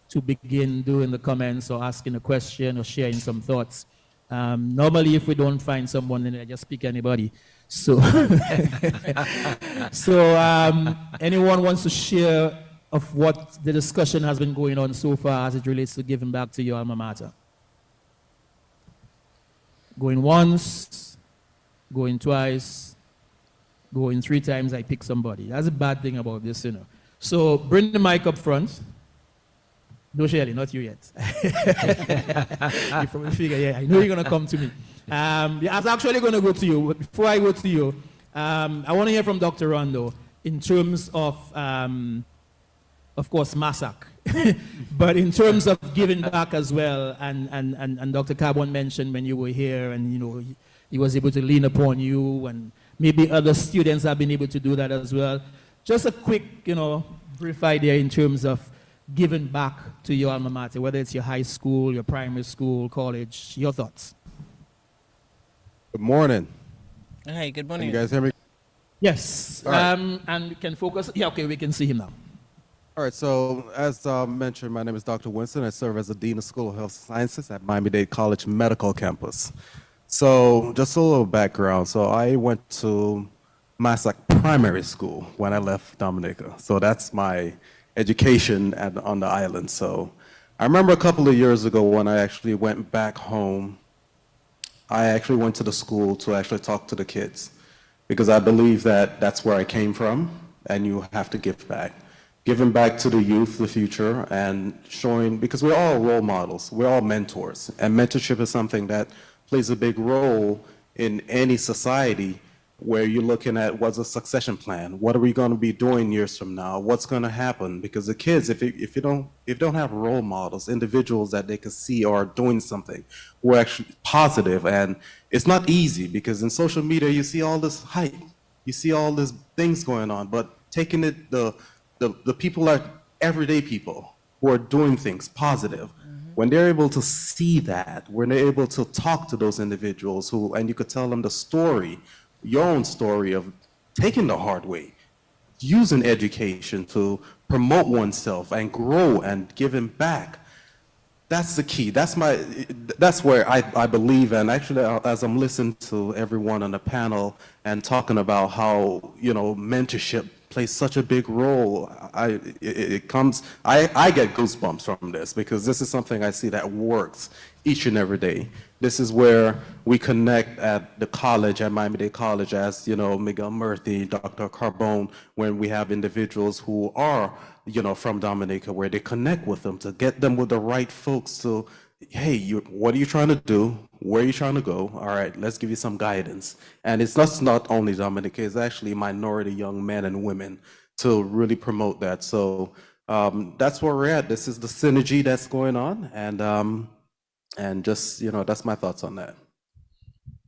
to begin doing the comments or asking a question or sharing some thoughts. Normally, if we don't find someone, then I just pick anybody. So, anyone wants to share of what the discussion has been going on so far as it relates to giving back to your alma mater? Going once, going twice, going 3 times, I pick somebody. That's a bad thing about this, you know. So bring the mic up front. No, Shirley, not you yet. You probably figure, yeah, I know you're going to come to me. Yeah, I was actually going to go to you. But before I go to you, I want to hear from Dr. Rondo in terms of course, Masak. But in terms of giving back as well, and Dr. Carbon mentioned when you were here, and you know, he was able to lean upon you, and maybe other students have been able to do that as well. Just a quick, you know, brief idea in terms of giving back to your alma mater, whether it's your high school, your primary school, college. Your thoughts? Good morning. Hi, good morning. Can you guys hear me? Yes. Right. And we can focus. Yeah, okay, we can see him now. All right, so as mentioned, my name is Dr. Winston. I serve as the Dean of School of Health Sciences at Miami-Dade College Medical Campus. So just a little background. So I went to Massac Primary School when I left Dominica. So that's my education on the island. So I remember a couple of years ago when I actually went back home, I actually went to the school to actually talk to the kids because I believe that that's where I came from and you have to give back. Giving back to the youth, the future, and showing, because we're all role models, we're all mentors, and mentorship is something that plays a big role in any society where you're looking at what's a succession plan, what are we going to be doing years from now, what's going to happen, because the kids, if you don't have role models, individuals that they can see are doing something, we're actually positive, and it's not easy because in social media you see all this hype, you see all these things going on, but taking it the people are everyday people who are doing things positive. When they're able to see that, when they're able to talk to those individuals and you could tell them the story, your own story of taking the hard way, using education to promote oneself and grow and giving back. That's the key. That's where I believe, and actually as I'm listening to everyone on the panel and talking about how, you know, mentorship plays such a big role, I get goosebumps from this because this is something I see that works each and every day. This is where we connect at the college, at Miami-Dade College, as, you know, Miguel Murthy, Dr. Carbone, when we have individuals who are, you know, from Dominica, where they connect with them to get them with the right folks to, hey, what are you trying to do? Where are you trying to go? All right, let's give you some guidance. And it's not only Dominica, it's actually minority young men and women to really promote that. So that's where we're at. This is the synergy that's going on. And just, you know, that's my thoughts on that.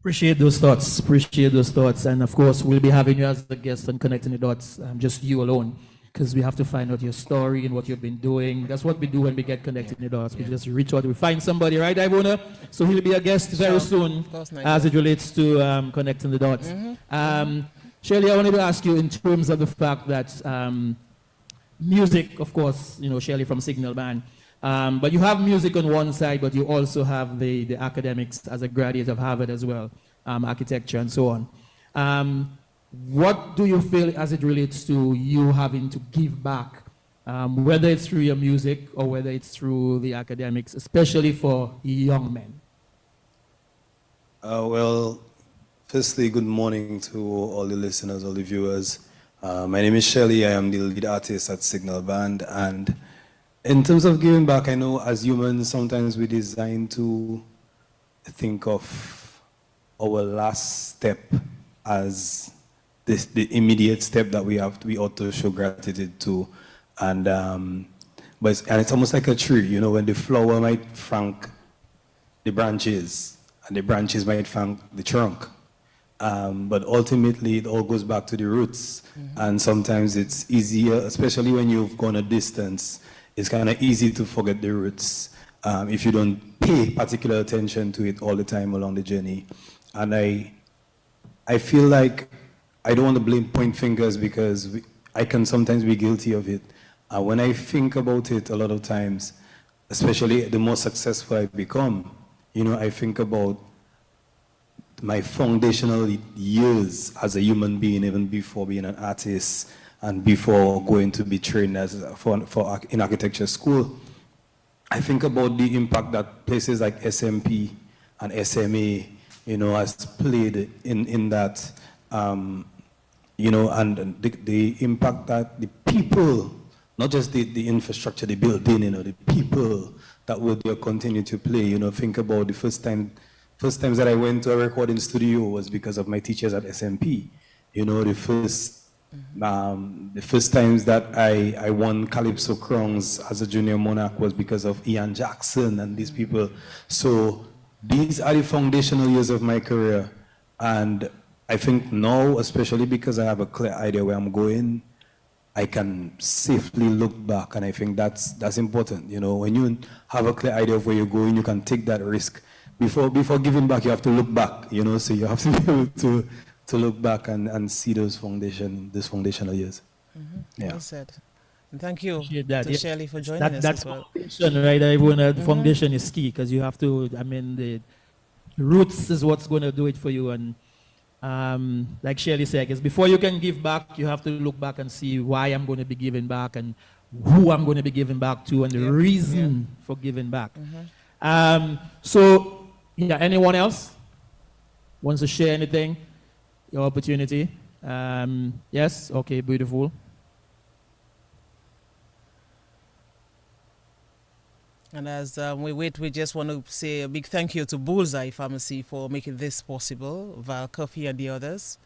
Appreciate those thoughts. Appreciate those thoughts. And of course, we'll be having you as a guest on Connecting the Dots, just you alone, because we have to find out your story and what you've been doing. That's what we do when we get Connecting the Dots. We just reach out, we find somebody, right, Ivona? So he'll be a guest very soon as it relates to Connecting the Dots. Shirley, I wanted to ask you in terms of the fact that music, of course, you know, Shirley from Signal Band, but you have music on one side, but you also have the academics as a graduate of Harvard as well, architecture and so on. What do you feel as it relates to you having to give back, whether it's through your music or whether it's through the academics, especially for young men? Well, firstly, good morning to all the listeners, all the viewers. My name is Shelley. I am the lead artist at Signal Band, and in terms of giving back, I know as humans, sometimes we design to think of our last step as the immediate step that we ought to show gratitude to. And it's almost like a tree, you know, when the flower might thank the branches, and the branches might thank the trunk. But ultimately, it all goes back to the roots. And sometimes it's easier, especially when you've gone a distance, it's kind of easy to forget the roots if you don't pay particular attention to it all the time along the journey. And I feel like I don't want to point fingers because I can sometimes be guilty of it. When I think about it a lot of times, especially the more successful I become, you know, I think about my foundational years as a human being, even before being an artist, and before going to be trained in architecture school. I think about the impact that places like SMP and SMA, has played in that, and the impact that the people, not just the infrastructure, the building, the people that will continue to play. Think about the first times that I went to a recording studio was because of my teachers at SMP. The first times that I won Calypso Crowns as a junior monarch was because of Ian Jackson and these people. So these are the foundational years of my career. And I think now, especially because I have a clear idea where I'm going, I can safely look back. And I think that's important. When you have a clear idea of where you're going, you can take that risk. Before giving back, you have to look back, so you have to be able to look back and see those foundational years. Yeah. Well said. And thank you that, to Shirley for joining us as well. Foundation, right? Everyone, foundation is key because you have to, the roots is what's going to do it for you. And like Shirley said, I guess before you can give back, you have to look back and see why I'm going to be giving back and who I'm going to be giving back to and the reason for giving back. So, anyone else wants to share anything? Your opportunity. Yes? Okay, beautiful. And as we wait, we just want to say a big thank you to Bullseye Pharmacy for making this possible, Val Coffee and the others.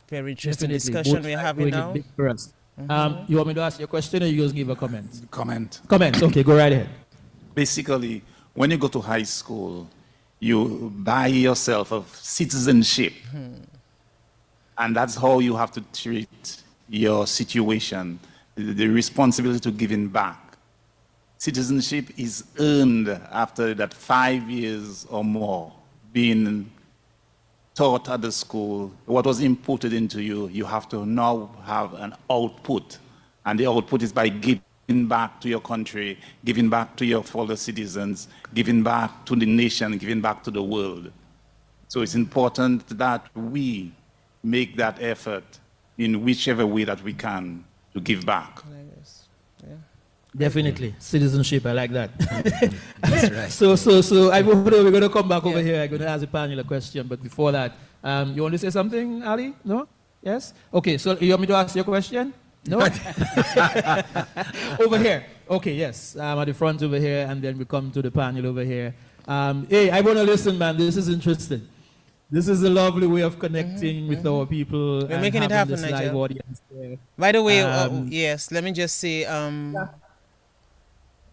Very interesting discussion we're having now. For us. You want me to ask you a question or you just give a comment? Comment. Comment, okay, go right ahead. Basically, when you go to high school, you buy yourself of citizenship. And that's how you have to treat your situation, the responsibility to giving back. Citizenship is earned after that 5 years or more being taught at the school. What was inputted into you, you have to now have an output. And the output is by giving back to your country, giving back to your fellow citizens, giving back to the nation, giving back to the world. So it's important that we make that effort in whichever way that we can to give back. Definitely. Citizenship, I like that. That's right. So we're going to come back over here. I'm going to ask the panel a question, but before that, you want to say something, Ali? No? Yes? Okay, so you want me to ask your question? No? Over here. Okay, yes. I'm at the front over here, and then we come to the panel over here. Hey, I want to listen, man. This is interesting. This is a lovely way of connecting with our people. We're making it happen, Nigel. By the way, yes, let me just say,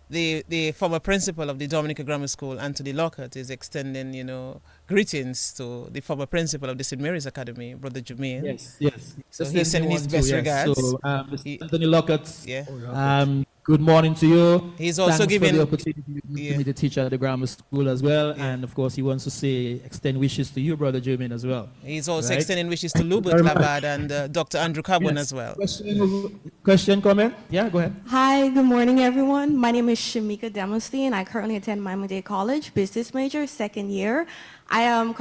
the former principal of the Dominica Grammar School, Anthony Lockhart, is extending, greetings to the former principal of the St. Mary's Academy, Brother Jermaine. Yes. So he's sending his best regards. So, Anthony Lockhart, good morning to you. He's also Thanks given for the opportunity to meet the teacher at the grammar school as well. And of course, he wants to say, extend wishes to you, Brother Jermaine, as well. He's also extending wishes to Lubert Labad and Dr. Andrew Carbon as well. Question, comment? Yeah, go ahead. Hi, good morning, everyone. My name is Shamika Demosthein. I currently attend Miami-Dade College, business major, second year. I am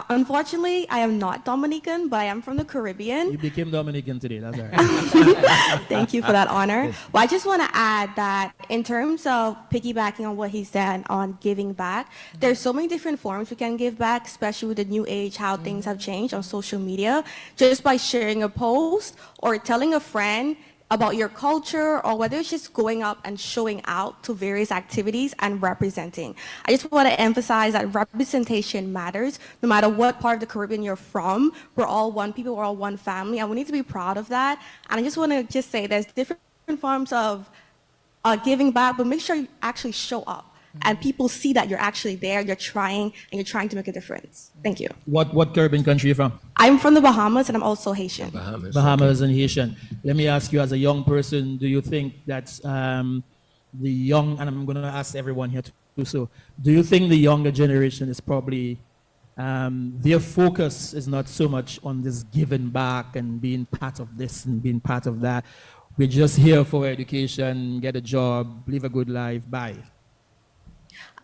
unfortunately, I am not Dominican, but I am from the Caribbean. You became Dominican today, that's all right. Thank you for that honor. Well, I just want to add that in terms of piggybacking on what he said on giving back, there's so many different forms we can give back, especially with the new age, how things have changed on social media, just by sharing a post or telling a friend about your culture, or whether it's just going up and showing out to various activities and representing. I just want to emphasize that representation matters no matter what part of the Caribbean you're from. We're all one people, we're all one family, and we need to be proud of that. And I just want to say there's different forms of giving back, but make sure you actually show up and people see that you're actually there, you're trying, and you're trying to make a difference. Thank you. What Caribbean country are you from? I'm from the Bahamas, and I'm also Haitian. Bahamas and Haitian. Let me ask you, as a young person, do you think that the young, and I'm going to ask everyone here to do so, do you think the younger generation is probably, their focus is not so much on this giving back and being part of this and being part of that? We're just here for education, get a job, live a good life, bye.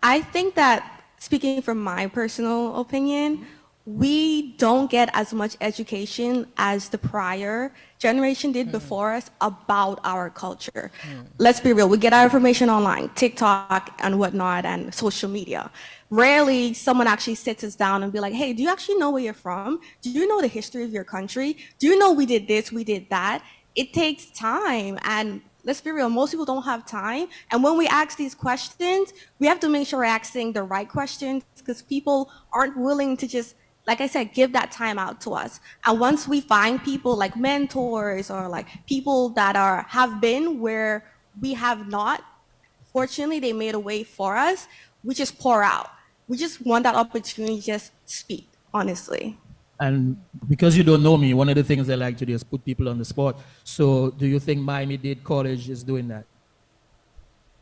I think that, speaking from my personal opinion, we don't get as much education as the prior generation did before us about our culture. Let's be real, we get our information online, TikTok and whatnot, and social media. Rarely someone actually sits us down and be like, hey, do you actually know where you're from? Do you know the history of your country? Do you know we did this, we did that? It takes time, and let's be real, most people don't have time. And when we ask these questions, we have to make sure we're asking the right questions, because people aren't willing to just, like I said, give that time out to us. And once we find people like mentors or like people that have been where we have not, fortunately they made a way for us, we just pour out. We just want that opportunity to just speak, honestly. And because you don't know me, one of the things I like to do is put people on the spot. So do you think Miami-Dade College is doing that?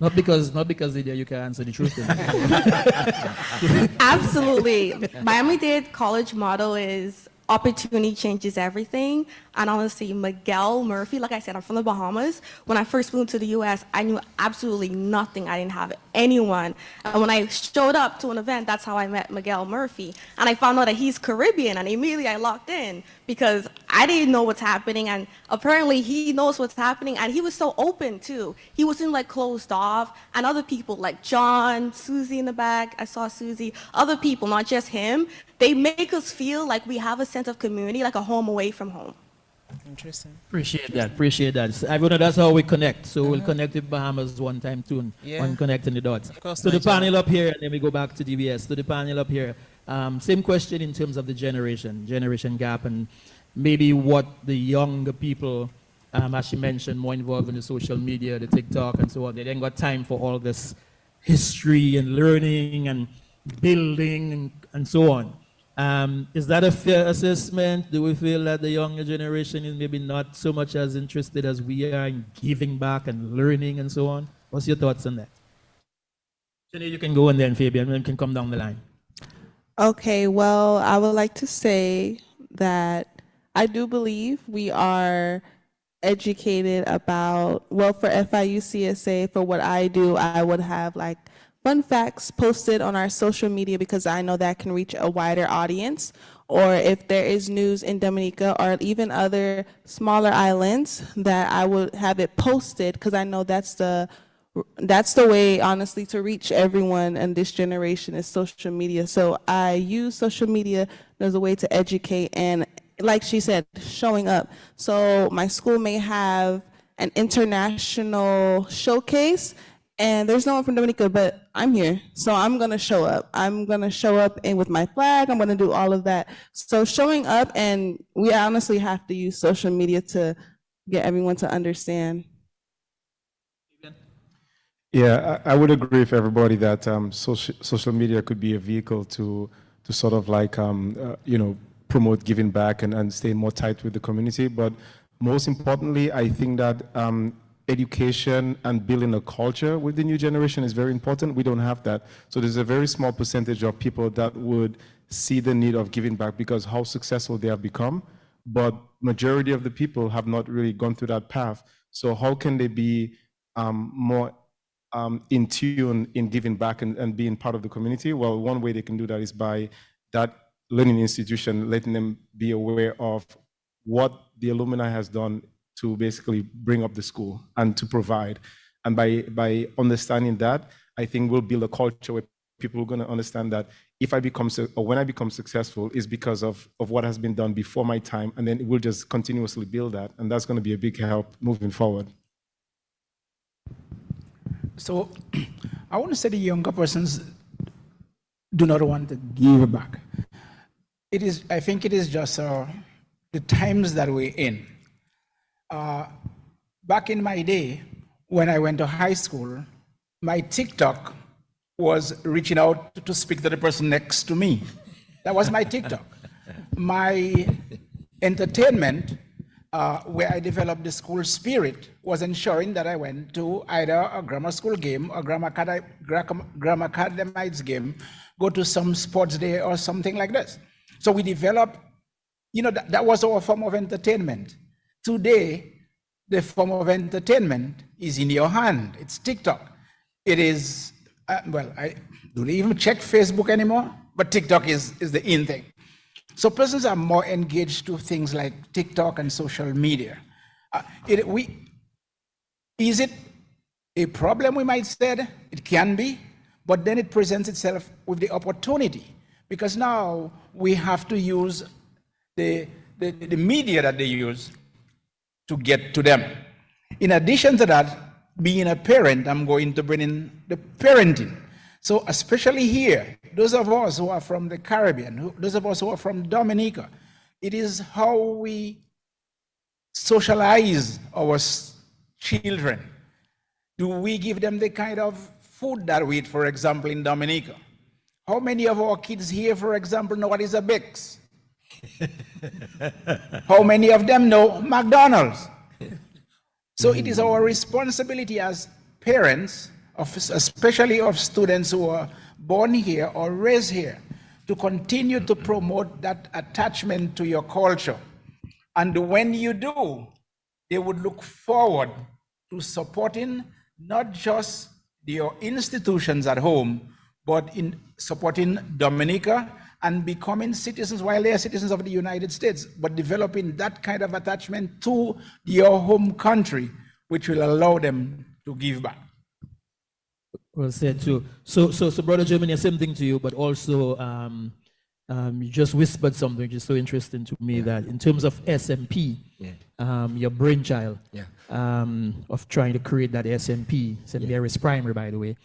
Not because Lydia, you can answer the truth. Absolutely. Miami-Dade College motto is opportunity changes everything. And honestly, Miguel Murphy, like I said, I'm from the Bahamas. When I first moved to the US, I knew absolutely nothing. I didn't have anyone. And when I showed up to an event, that's how I met Miguel Murphy. And I found out that he's Caribbean, and immediately I locked in because I didn't know what's happening. And apparently he knows what's happening. And he was so open too. He wasn't like closed off. And other people like John, Susie in the back, I saw Susie, other people, not just him, they make us feel like we have a sense of community, like a home away from home. Interesting. Appreciate that. I know that's how we connect. So we'll connect with Bahamas one time too, on connecting the dots. So the panel up here, and then we go back to DBS. So the panel up here, same question in terms of the generation gap, and maybe what the younger people, as she mentioned, more involved in the social media, the TikTok and so on. They ain't got time for all this history and learning and building and so on. Is that a fair assessment? Do we feel that the younger generation is maybe not so much as interested as we are in giving back and learning and so on? What's your thoughts on that? Jenny, you can go, and then Fabian, and can come down the line. Okay, well, I would like to say that I do believe we are educated about, well, for FIU CSA, for what I do, I would have like fun facts posted on our social media because I know that can reach a wider audience. Or if there is news in Dominica or even other smaller islands, that I would have it posted because I know that's the way, honestly, to reach everyone in this generation is social media. So I use social media as a way to educate and, like she said, showing up. So my school may have an international showcase, and there's no one from Dominica, but I'm here, so I'm gonna show up. I'm gonna show up and with my flag, I'm gonna do all of that. So showing up, and we honestly have to use social media to get everyone to understand. Yeah, I would agree with everybody that social media could be a vehicle to sort of like, promote giving back and stay more tight with the community. But most importantly, I think that education and building a culture with the new generation is very important. We don't have that. So there's a very small percentage of people that would see the need of giving back because how successful they have become. But majority of the people have not really gone through that path. So how can they be more in tune in giving back and being part of the community? Well, one way they can do that is by that learning institution, letting them be aware of what the alumni has done to basically bring up the school and to provide. And by understanding that, I think we'll build a culture where people are going to understand that if I become, or when I become successful, is because of what has been done before my time, and then we'll just continuously build that. And that's going to be a big help moving forward. So I want to say the younger persons do not want to give back. I think it is just the times that we're in. Back in my day, when I went to high school, my TikTok was reaching out to speak to the person next to me. That was my TikTok. My entertainment, where I developed the school spirit, was ensuring that I went to either a grammar school game or grammar academics game, go to some sports day or something like this. So we developed, that was our form of entertainment. Today, the form of entertainment is in your hand. It's TikTok. It is, I don't even check Facebook anymore, but TikTok is the in thing. So persons are more engaged to things like TikTok and social media. Is it a problem, we might say? It can be, but then it presents itself with the opportunity, because now we have to use the media that they use to get to them. In addition to that, being a parent, I'm going to bring in the parenting. So especially here, those of us who are from the Caribbean, those of us who are from Dominica, it is how we socialize our children. Do we give them the kind of food that we eat, for example, in Dominica? How many of our kids here, for example, know what is a Bix? How many of them know McDonald's? So it is our responsibility as parents, especially of students who are born here or raised here, to continue to promote that attachment to your culture. And when you do, they would look forward to supporting not just your institutions at home, but in supporting Dominica and becoming citizens while they are citizens of the United States, but developing that kind of attachment to your home country, which will allow them to give back. Well said too. So Brother Germany, same thing to you, but also you just whispered something which is so interesting to me, that in terms of SMP, your brainchild of trying to create that SMP, St. Mary's Primary, by the way.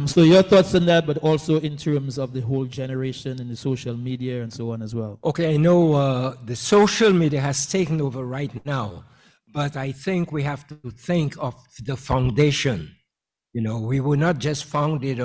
So your thoughts on that, but also in terms of the whole generation and the social media and so on as well. Okay, I know the social media has taken over right now, but I think we have to think of the foundation. You know, we were not just founded,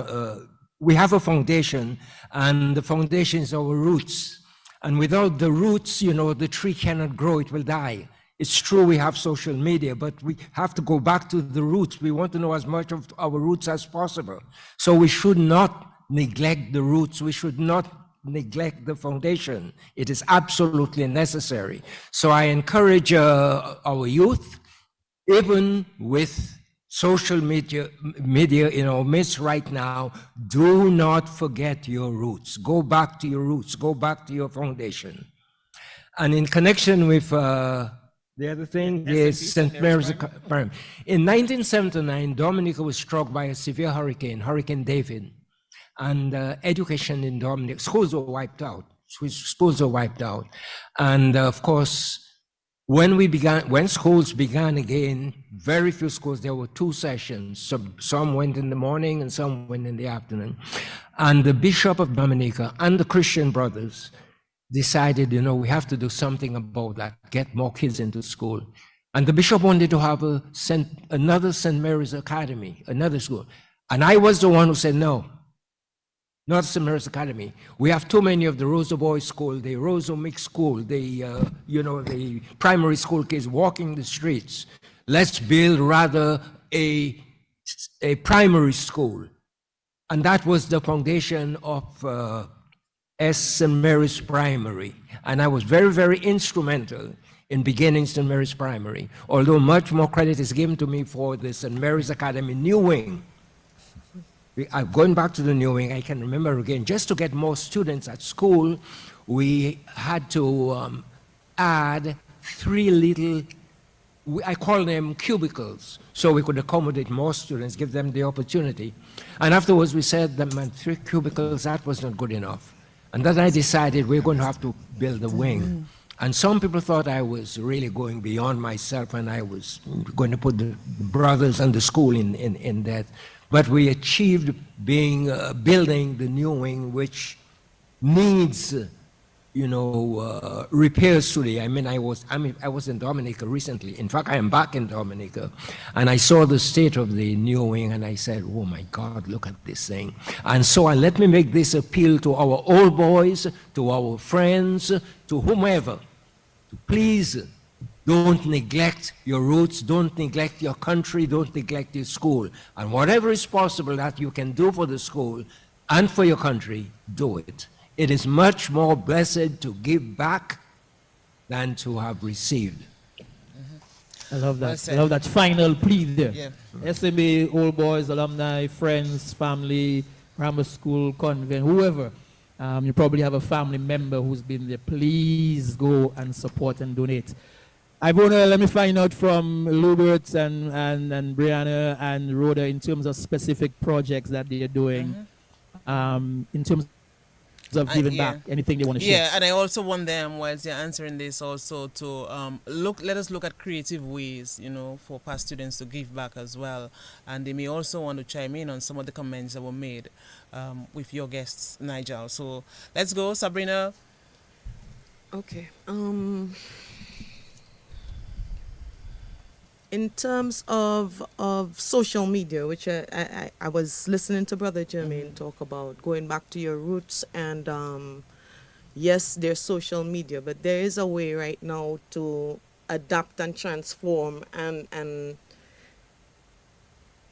we have a foundation, and the foundation is our roots. And without the roots, you know, the tree cannot grow, it will die. It's true we have social media, but we have to go back to the roots. We want to know as much of our roots as possible. So we should not neglect the roots. We should not neglect the foundation. It is absolutely necessary. So I encourage our youth, even with social media in our midst right now, do not forget your roots. Go back to your roots. Go back to your foundation. And in connection with the other thing is St. Mary's Primary. In 1979, Dominica was struck by a severe hurricane, Hurricane David, and education in Dominica, schools were wiped out. And of course, when schools began again, very few schools, there were 2 sessions. Some went in the morning and some went in the afternoon. And the Bishop of Dominica and the Christian brothers decided, you know, we have to do something about that, get more kids into school. And the bishop wanted to have another St. Mary's Academy, another school. And I was the one who said, no, not St. Mary's Academy. We have too many of the Rosa Boys School, the Rosa Mixed School, the primary school kids walking the streets. Let's build rather a primary school. And that was the foundation of St. Mary's Primary. And I was very, very instrumental in beginning St. Mary's Primary, although much more credit is given to me for the St. Mary's Academy New Wing. Going back to the New Wing, I can remember again, just to get more students at school, we had to add 3 little, I call them cubicles, so we could accommodate more students, give them the opportunity. And afterwards we said that 3 cubicles, that was not good enough. And then I decided we're going to have to build a wing. And some people thought I was really going beyond myself and I was going to put the brothers and the school in that. But we achieved building the new wing, which needs, repairs today. I was in Dominica recently. In fact, I am back in Dominica, and I saw the state of the new wing, and I said, "Oh my God, look at this thing!" And so, let me make this appeal to our old boys, to our friends, to whomever. Please don't neglect your roots, don't neglect your country, don't neglect your school. And whatever is possible that you can do for the school and for your country, do it. It is much more blessed to give back than to have received. I love that. I love that final plea there. Yeah. SMA, old boys, alumni, friends, family, grammar school, convent, whoever. You probably have a family member who's been there. Please go and support and donate. I want to let me find out from Lubert and Brianna and Rhoda in terms of specific projects that they're doing, in terms of giving back, anything they want to share. Yeah, and I also want them, whilst they're answering this, also to let us look at creative ways, for past students to give back as well. And they may also want to chime in on some of the comments that were made with your guests, Nigel. So let's go, Sabrina. Okay. In terms of social media, which I was listening to Brother Jermaine talk about going back to your roots, and yes, there's social media, but there is a way right now to adapt and transform and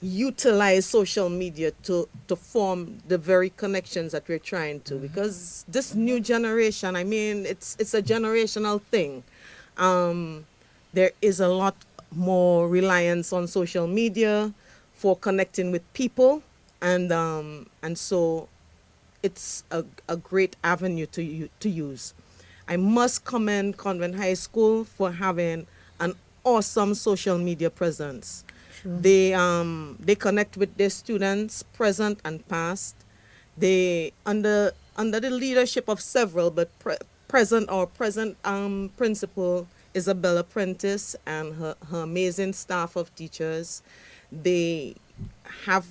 utilize social media to form the very connections that we're trying to, because this new generation, I mean, it's a generational thing. There is a lot more reliance on social media for connecting with people, and so it's a great avenue to use. I must commend Convent High School for having an awesome social media presence. Sure. They connect with their students, present and past. They under the leadership of several, but present principal Isabella Prentice and her amazing staff of teachers. They have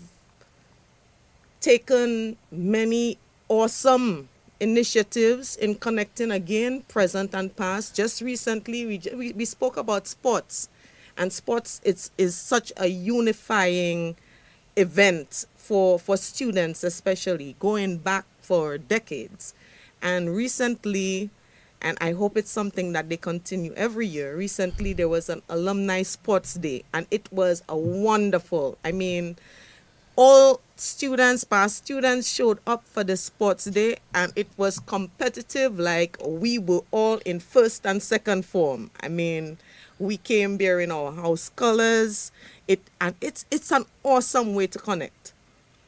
taken many awesome initiatives in connecting again, present and past. Just recently, we spoke about sports, and sports is such a unifying event for students, especially going back for decades. And recently, and I hope it's something that they continue every year. Recently, there was an Alumni Sports Day, and it was a wonderful. I mean, all students, past students, showed up for the sports day, and it was competitive like we were all in first and second form. I mean, we came bearing our house colors. It's an awesome way to connect.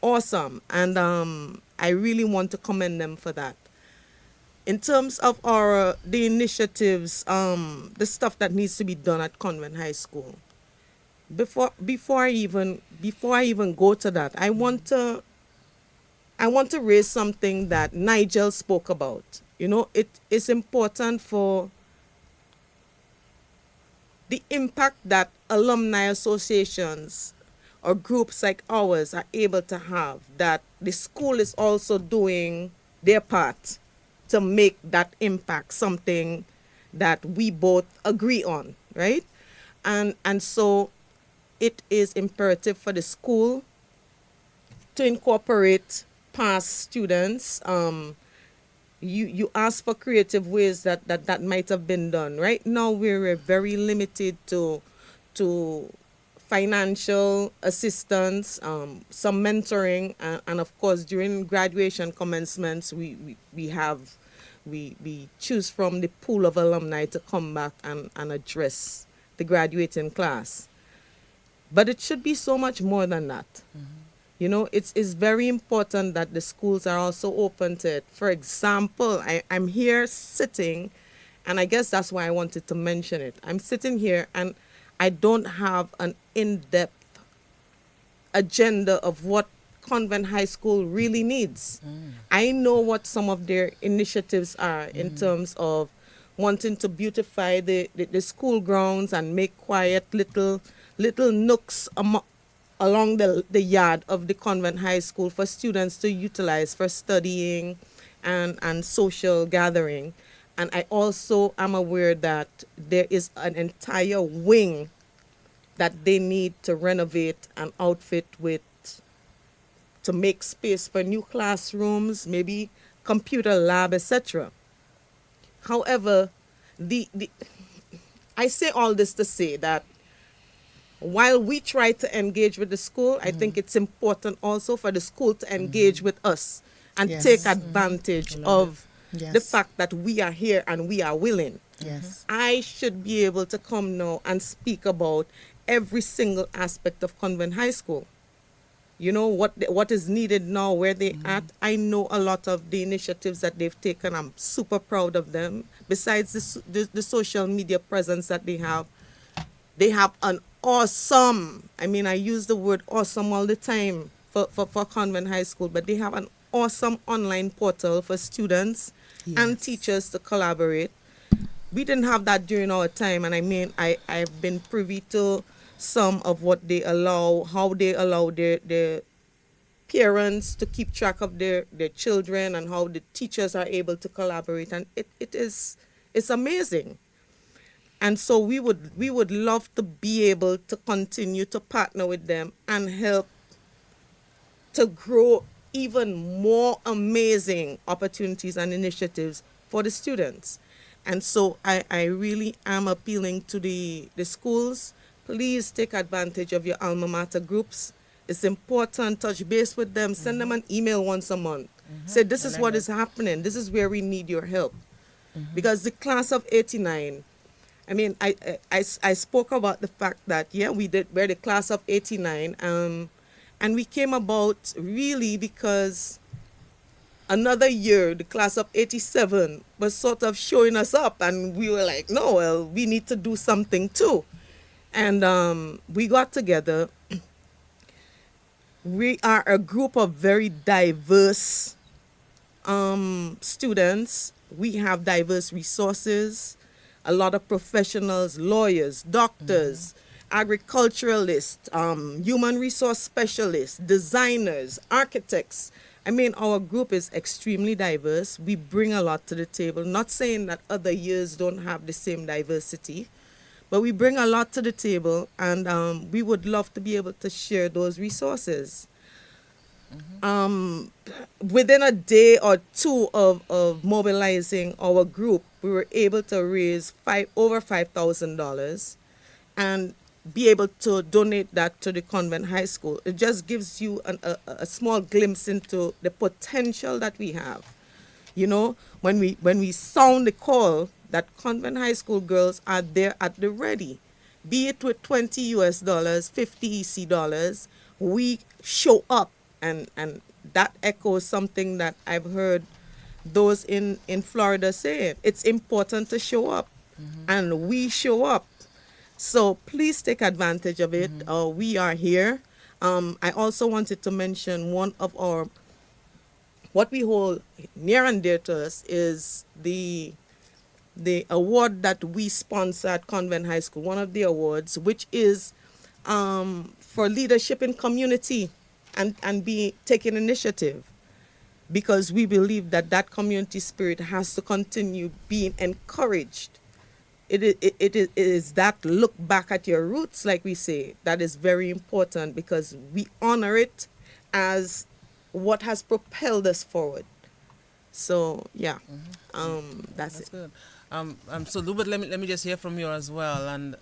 Awesome. And I really want to commend them for that. In terms of the initiatives, the stuff that needs to be done at Convent High School, before I even go to that, I want to raise something that Nigel spoke about. It is important for the impact that alumni associations or groups like ours are able to have, that the school is also doing their part to make that impact something that we both agree on, right? And so it is imperative for the school to incorporate past students. You asked for creative ways that might have been done. Right now, we're very limited to financial assistance, some mentoring, and of course, during graduation commencements, we choose from the pool of alumni to come back and address the graduating class. But it should be so much more than that. It's very important that the schools are also open to it. For example, I'm here sitting, and I guess that's why I wanted to mention it. I'm sitting here, and I don't have an in-depth agenda of what Convent High School really needs. I know what some of their initiatives are in terms of wanting to beautify the school grounds and make quiet little nooks along the yard of the Convent High School for students to utilize for studying and social gathering. And I also am aware that there is an entire wing that they need to renovate and outfit with, to make space for new classrooms, maybe computer lab, etc. However, I say all this to say that while we try to engage with the school, I think it's important also for the school to engage with us and take advantage of the fact that we are here and we are willing. Yes. I should be able to come now and speak about every single aspect of Convent High School. what is needed now, where they at. I know a lot of the initiatives that they've taken. I'm super proud of them. Besides the social media presence that they have an awesome, I mean, I use the word awesome all the time for Convent High School, but they have an awesome online portal for students and teachers to collaborate. We didn't have that during our time, and I mean, I've been privy to some of what they allow, how they allow their parents to keep track of their children, and how the teachers are able to collaborate, and it's amazing. And so we would love to be able to continue to partner with them and help to grow even more amazing opportunities and initiatives for the students. And so I really am appealing to the schools. Please take advantage of your alma mater groups. It's important. Touch base with them. Send them an email once a month. Say, this is what is happening. This is where we need your help. Because the class of 89, I mean, I spoke about the fact that, we're the class of 89, and we came about really because another year, the class of 87 was sort of showing us up, and we were like, no, well, we need to do something too. And we got together. We are a group of very diverse students. We have diverse resources, a lot of professionals, lawyers, doctors, agriculturalists, human resource specialists, designers, architects. I mean, our group is extremely diverse. We bring a lot to the table. Not saying that other years don't have the same diversity, but we bring a lot to the table, and we would love to be able to share those resources. Within a day or two of mobilizing our group, we were able to raise over $5,000 and be able to donate that to the Convent High School. It just gives you a small glimpse into the potential that we have. You know, when we sound the call that Convent High School girls are there at the ready, be it with $20 US, 50 EC dollars, we show up. And that echoes something that I've heard those in Florida say. It's important to show up, and we show up. So please take advantage of it. We are here. I also wanted to mention one of what we hold near and dear to us is the award that we sponsor at Convent High School, one of the awards, which is for leadership in community. And be taking initiative, because we believe that community spirit has to continue being encouraged. It is that look back at your roots, like we say, that is very important, because we honor it as what has propelled us forward. So yeah, that's it. Good. So Lubert, let me just hear from you as well, and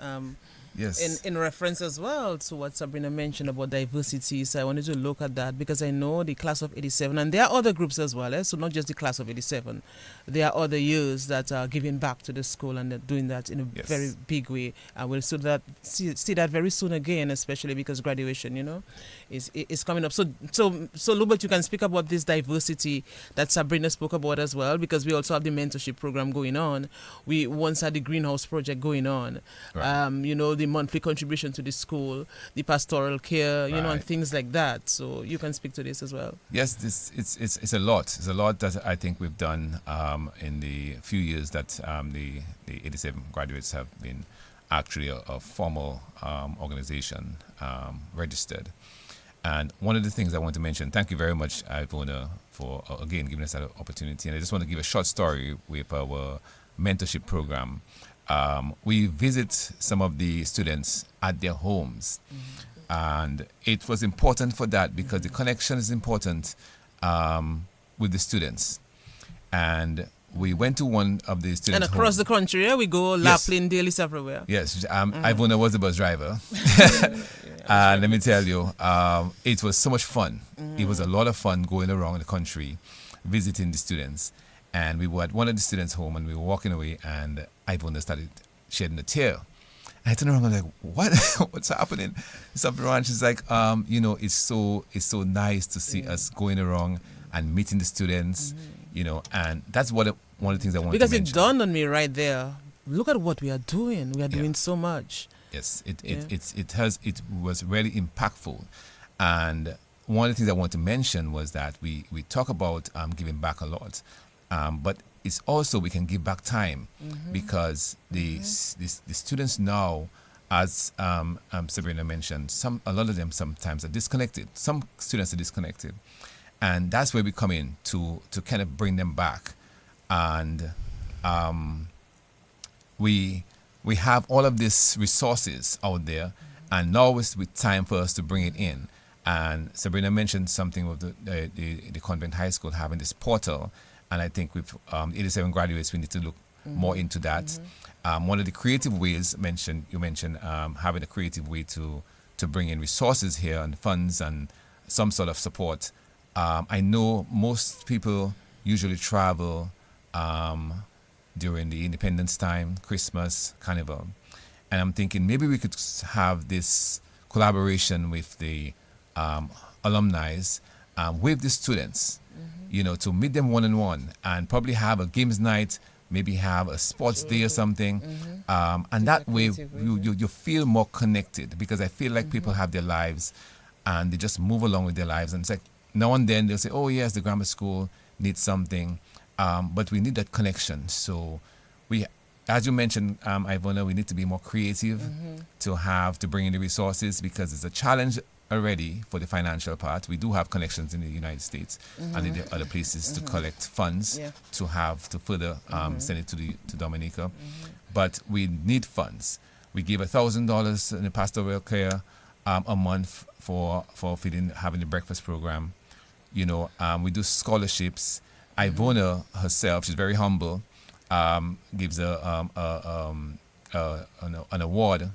yes, in reference as well to what Sabrina mentioned about diversity. So I wanted to look at that, because I know the class of 87, and there are other groups as well, so not just the class of 87. There are other years that are giving back to the school, and they're doing that in a very big way. And we'll see that very soon again, especially because graduation, is coming up. So Lubert, you can speak about this diversity that Sabrina spoke about as well, because we also have the mentorship program going on. We once had the greenhouse project going on. Right. The monthly contribution to the school, the pastoral care, and things like that. So you can speak to this as well. Yes, it's a lot. It's a lot that I think we've done in the few years that the 87 graduates have been actually a formal organization, registered. And one of the things I want to mention, thank you very much, Ivona, for again giving us that opportunity. And I just want to give a short story with our mentorship program. We visit some of the students at their homes, and it was important for that because the connection is important with the students. And we went to one of the students' and across homes. the country, we go Lapland, Daily, everywhere. Yes, Ivona was the bus driver. Let me tell you, it was so much fun. It was a lot of fun going around the country, visiting the students. And we were at one of the students' home, and we were walking away, and Ivona started shedding a tear. I turned around and I'm like, what? What's happening? Something wrong. She's like, it's so nice to see us going around and meeting the students, and that's one of the things I wanted Because to it mention. dawned on me right there. Look at what we are doing. We are doing so much. Yes, it was really impactful, and one of the things I want to mention was that we talk about giving back a lot, but it's also we can give back time because the students now, as Sabrina mentioned, a lot of them sometimes are disconnected. Some students are disconnected, and that's where we come in to kind of bring them back, and we have all of these resources out there, and now it's with time for us to bring it in. And Sabrina mentioned something with the Convent High School having this portal, and I think with 87 graduates, we need to look more into that. One of the creative ways you mentioned having a creative way to bring in resources here and funds and some sort of support. I know most people usually travel during the Independence time, Christmas, Carnival, and I'm thinking maybe we could have this collaboration with the alumni with the students, to meet them one-on-one and probably have a games night, maybe have a sports day or something, and that way you feel more connected, because I feel like people have their lives and they just move along with their lives, and it's like now and then they'll say, oh yes, the grammar school needs something, but we need that connection. So we, as you mentioned, Ivona, we need to be more creative to bring in the resources, because it's a challenge already for the financial part. We do have connections in the United States and in the other places to collect funds to further send it to Dominica, but we need funds. We give $1,000 in the pastoral care a month for having the breakfast program. We do scholarships. Ivona herself, she's very humble, gives an award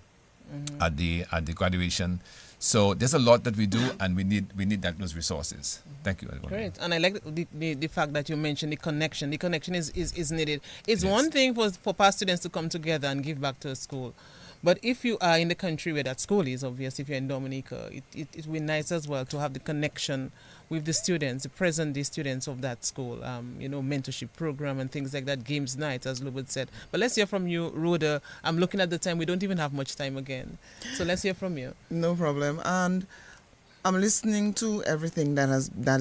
at the graduation. So there's a lot that we do, and we need those resources. Thank you, Ivona. Great, and I like the fact that you mentioned the connection. The connection is needed. It's one thing for past students to come together and give back to a school, but if you are in the country where that school is, obviously, if you're in Dominica, it would be nice as well to have the connection with the students, the present-day students of that school, mentorship program and things like that, games night, as Lubert said. But let's hear from you, Rhoda. I'm looking at the time. We don't even have much time again. So let's hear from you. No problem. And I'm listening to everything that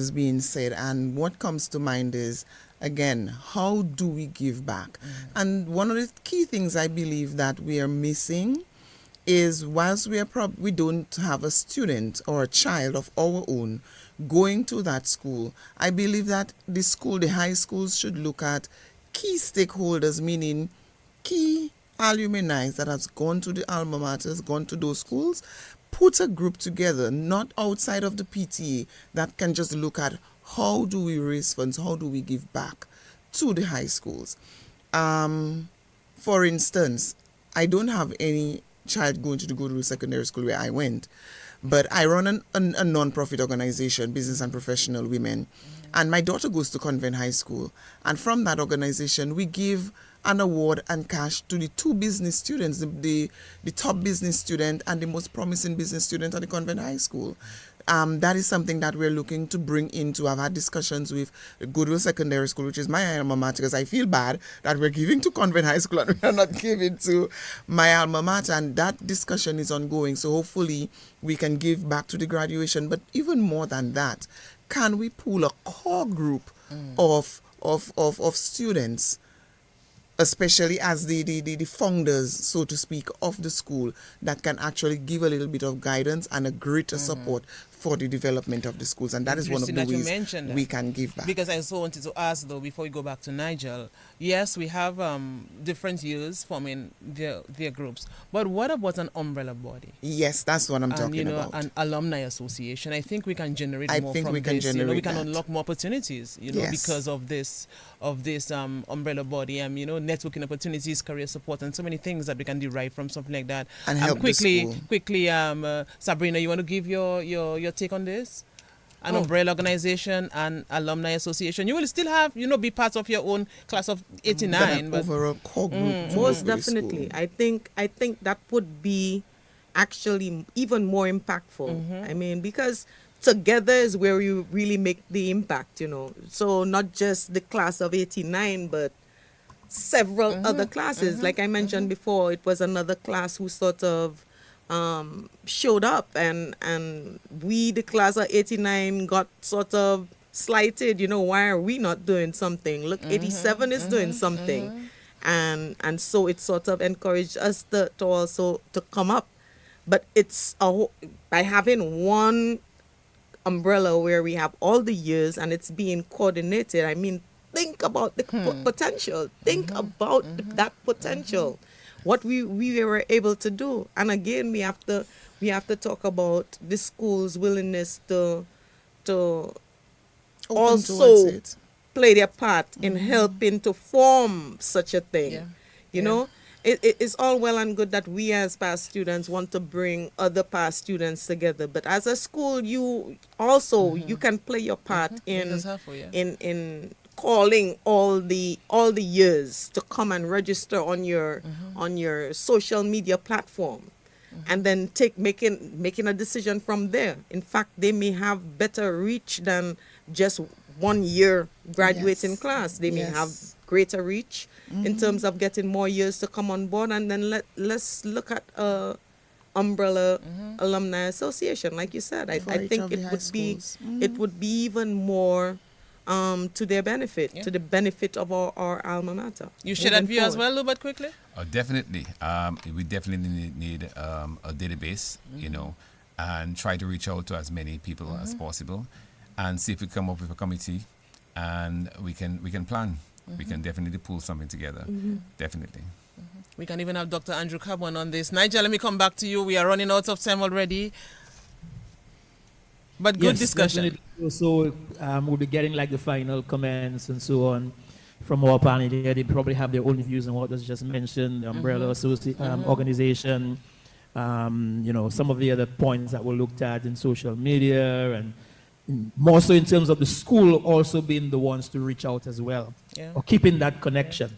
is being said, and what comes to mind is, again, how do we give back? And one of the key things I believe that we are missing is, whilst we don't have a student or a child of our own going to that school, I believe that the high schools should look at key stakeholders, meaning key alumni that has gone to the alma maters, gone to those schools, put a group together, not outside of the PTA, that can just look at how do we raise funds, how do we give back to the high schools. For instance, I don't have any child going to go to secondary school where I went, but I run a non-profit organization, Business and Professional Women, and my daughter goes to Convent High School, and from that organization we give an award and cash to the two business students, the top business student and the most promising business student at the Convent High School. That is something that we're looking to bring into. I've had discussions with Goodwill Secondary School, which is my alma mater, because I feel bad that we're giving to Convent High School and we're not giving to my alma mater, and that discussion is ongoing. So hopefully we can give back to the graduation. But even more than that, can we pool a core group of students, especially as the founders, so to speak, of the school, that can actually give a little bit of guidance and a greater support for the development of the schools. And that is one of the ways we can give back. Because I also wanted to ask, though, before we go back to Nigel, yes, we have different years forming their groups, but what about an umbrella body? Yes, that's what I'm talking about. An alumni association. I think we can generate more from we can this. Generate we can that. unlock more opportunities, Yes. because of this umbrella body, networking opportunities, career support, and so many things that we can derive from something like that. And help the school. Quickly, Sabrina, you want to give your take on this? an umbrella organization and alumni association. You will still have, be part of your own class of 89. But overall core group. Most definitely. I think that would be actually even more impactful. I mean, because together is where you really make the impact, So not just the class of 89, but several other classes. Like I mentioned before, it was another class who sort of showed up, and we, the class of 89, got sort of slighted. Why are we not doing something? Look, 87 is doing something, and so it sort of encouraged us to also to come up. But it's by having one umbrella where we have all the years and it's being coordinated. I mean, think about the potential. Think about that potential. What we were able to do. And again, we have to talk about the school's willingness to also play their part in helping to form such a thing. You know, it's all well and good that we as past students want to bring other past students together, but as a school, you also you can play your part in calling all the years to come and register on your social media platform, and then making a decision from there. In fact, they may have better reach than just 1 year graduating class. They may have greater reach in terms of getting more years to come on board, and then let's look at umbrella alumni association, like you said. I think it would be even more to their benefit, to the benefit of our alma mater. You share that view as well, Lubert, quickly? Definitely. We definitely need a database, and try to reach out to as many people as possible, and see if we come up with a committee, and we can plan. We can definitely pull something together. Definitely. We can even have Dr. Andrew Cabwan on this. Nigel, let me come back to you. We are running out of time already. But good discussion. Definitely. So we'll be getting like the final comments and so on from our panel here. They probably have their own views on what was just mentioned, the umbrella organization, some of the other points that were looked at in social media, and more so in terms of the school also being the ones to reach out as well, or keeping that connection.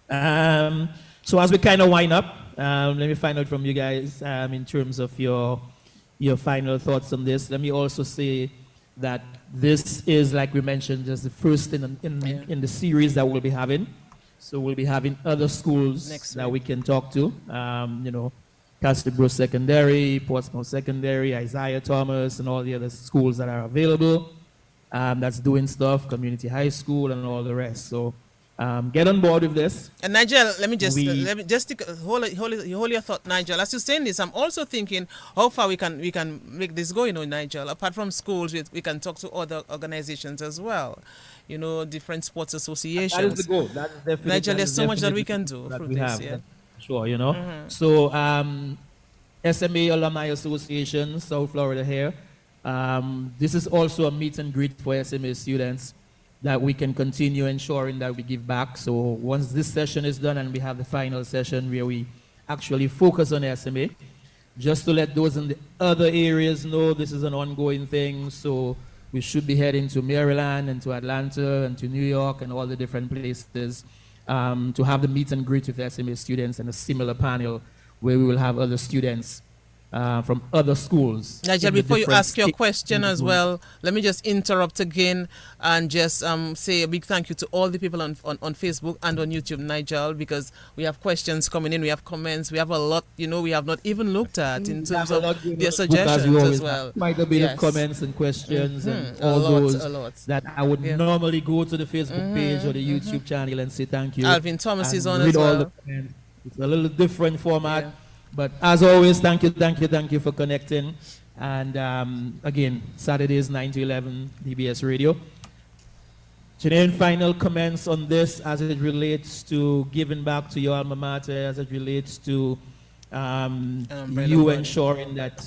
So as we kind of wind up, let me find out from you guys in terms of your final thoughts on this. Let me also say that this is, like we mentioned, just the first in the series that we'll be having. So we'll be having other schools that we can talk to. Castleboro Secondary, Portsmouth Secondary, Isaiah Thomas, and all the other schools that are available that's doing stuff, Community High School, and all the rest. So get on board with this. And Nigel, let me just hold your thought, Nigel. As you're saying this, I'm also thinking how far we can make this go. Nigel. Apart from schools, we can talk to other organizations as well. Different sports associations. That is the goal. That is definitely, Nigel, there's so much that we can do through this. Sure, So SMA Alumni Association, South Florida here. This is also a meet and greet for SMA students that we can continue ensuring that we give back. So once this session is done and we have the final session where we actually focus on SMA, just to let those in the other areas know this is an ongoing thing. So we should be heading to Maryland and to Atlanta and to New York and all the different places to have the meet and greet with SMA students, and a similar panel where we will have other students from other schools. Nigel, before you ask your question as well, let me just interrupt again and just say a big thank you to all the people on Facebook and on YouTube, Nigel, because we have questions coming in, we have comments, we have a lot, we have not even looked at in terms of their suggestions as well. Quite a bit of comments and questions and all those that I would normally go to the Facebook page or the YouTube channel and say thank you. Alvin Thomas is on as well. All the comments. It's a little different format. But as always, thank you for connecting. And again, Saturdays 9 to 11, DBS Radio. Janine, final comments on this as it relates to giving back to your alma mater, as it relates to you ensuring that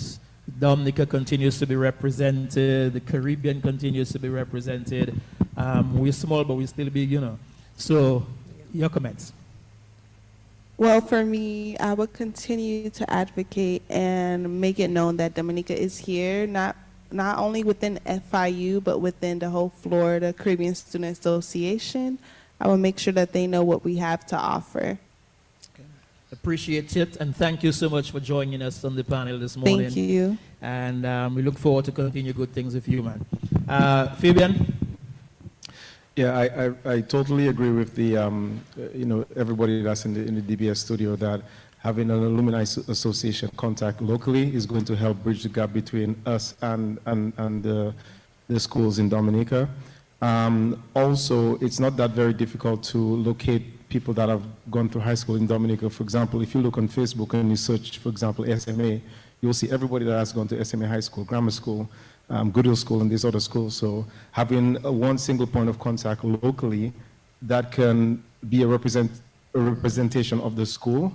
Dominica continues to be represented, the Caribbean continues to be represented. We're small, but we're still big, So, your comments. Well, for me, I would continue to advocate and make it known that Dominica is here, not not only within FIU, but within the whole Florida Caribbean Student Association. I will make sure that they know what we have to offer. Appreciate it, and thank you so much for joining us on the panel this morning. Thank you. And we look forward to continue good things with you, man. Fabian? Yeah, I totally agree with the, everybody that's in the DBS studio that having an alumni association contact locally is going to help bridge the gap between us and the schools in Dominica. Also, it's not that very difficult to locate people that have gone through high school in Dominica. For example, if you look on Facebook and you search, for example, SMA, you'll see everybody that has gone to SMA High School, Grammar School, Goodwill School, and these other schools. So having one single point of contact locally that can be a representation of the school,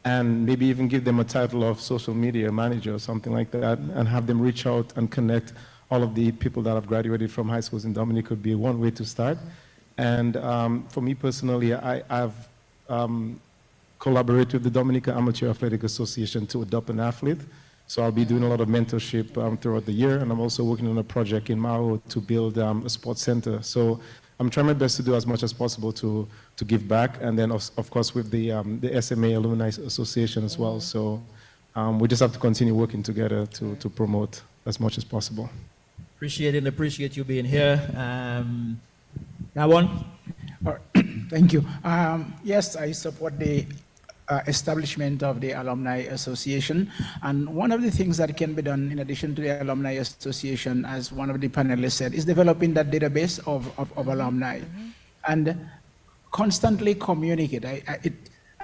and maybe even give them a title of social media manager or something like that, and have them reach out and connect all of the people that have graduated from high schools in Dominica could be one way to start. And for me personally, I've collaborated with the Dominica Amateur Athletic Association to adopt an athlete. So I'll be doing a lot of mentorship throughout the year, and I'm also working on a project in Mao to build a sports center. So I'm trying my best to do as much as possible to give back, and then of course with the SMA Alumni Association as well. So we just have to continue working together to promote as much as possible. Appreciate it and appreciate you being here. Now one. Thank you. Yes, I support the establishment of the Alumni Association. And one of the things that can be done in addition to the Alumni Association, as one of the panelists said, is developing that database of alumni and constantly communicate.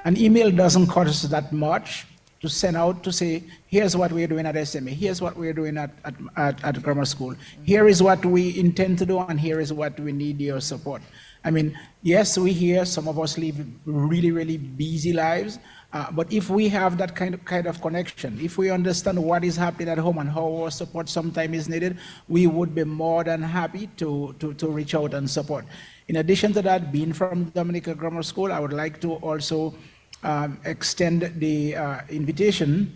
An email doesn't cost that much to send out to say, here's what we're doing at SMA, here's what we're doing at grammar school, here is what we intend to do, and here is what we need your support. I mean, yes, we hear some of us live really, really busy lives, but if we have that kind of connection, if we understand what is happening at home and how our support sometimes is needed, we would be more than happy to reach out and support. In addition to that, being from Dominica Grammar School, I would like to also extend the invitation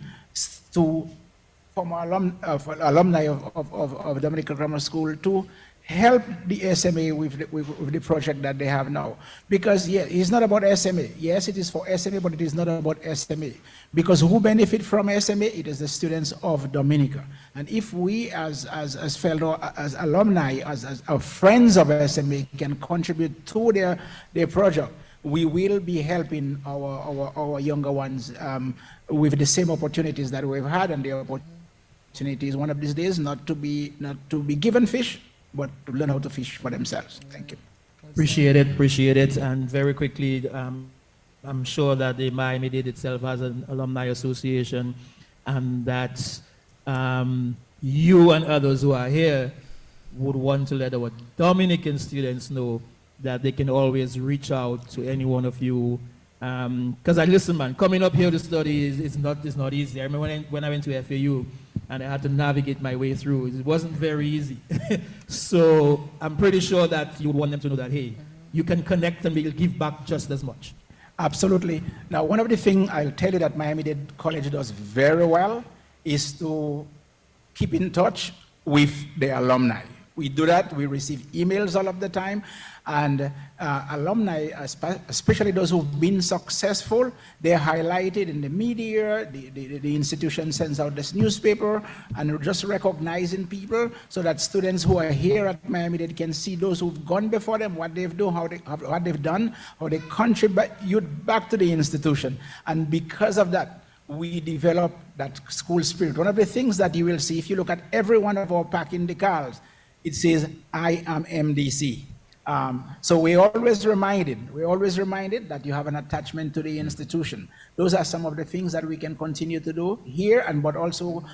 to former alumni of Dominica Grammar School to help the SMA with the project that they have now. Because yeah, it's not about SMA. Yes, it is for SMA, but it is not about SMA. Because who benefit from SMA? It is the students of Dominica. And if we as alumni, as friends of SMA can contribute to their project, we will be helping our younger ones with the same opportunities that we've had, and the opportunities one of these days not to be given fish, but to learn how to fish for themselves. Thank you. Appreciate it. And very quickly, I'm sure that the Miami-Dade itself has an alumni association, and that you and others who are here would want to let our Dominican students know that they can always reach out to any one of you. Because listen, man, coming up here to study is not easy. I remember when I went to FAU and I had to navigate my way through. It wasn't very easy. So I'm pretty sure that you want them to know that, hey, you can connect and we'll give back just as much. Absolutely. Now, one of the things I'll tell you that Miami-Dade College does very well is to keep in touch with the alumni. We do that. We receive emails all of the time. And alumni, especially those who've been successful, they're highlighted in the media. The institution sends out this newspaper, and just recognizing people so that students who are here at Miami-Dade can see those who've gone before them, what they've done, what they've done, how they contribute back to the institution. And because of that, we develop that school spirit. One of the things that you will see, if you look at every one of our packing decals, it says, I am MDC. So we're always reminded that you have an attachment to the institution. Those are some of the things that we can continue to do here, but also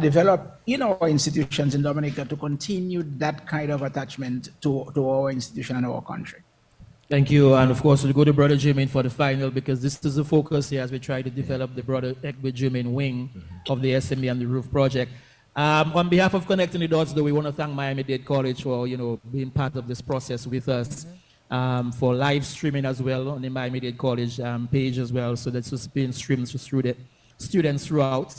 develop in our institutions in Dominica to continue that kind of attachment to our institution and our country. Thank you. And of course, we'll go to Brother Jermaine for the final, because this is the focus here as we try to develop the Brother Edward Jermaine wing of the SME and the Roof Project. On behalf of Connecting the Dots, though, we want to thank Miami-Dade College for, being part of this process with us, for live streaming as well on the Miami-Dade College page as well, so that's just being streamed through the students throughout.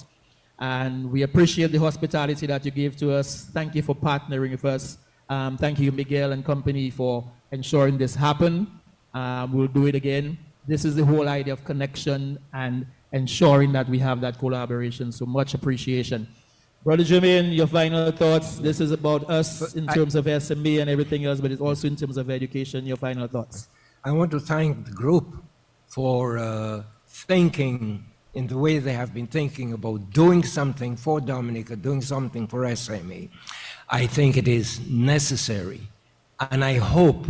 And we appreciate the hospitality that you gave to us. Thank you for partnering with us. Thank you, Miguel and company, for ensuring this happened. We'll do it again. This is the whole idea of connection and ensuring that we have that collaboration. So much appreciation. Brother Jermaine, your final thoughts. This is about us in terms of SME and everything else, but it's also in terms of education. Your final thoughts. I want to thank the group for thinking in the way they have been thinking about doing something for Dominica, doing something for SME. I think it is necessary, and I hope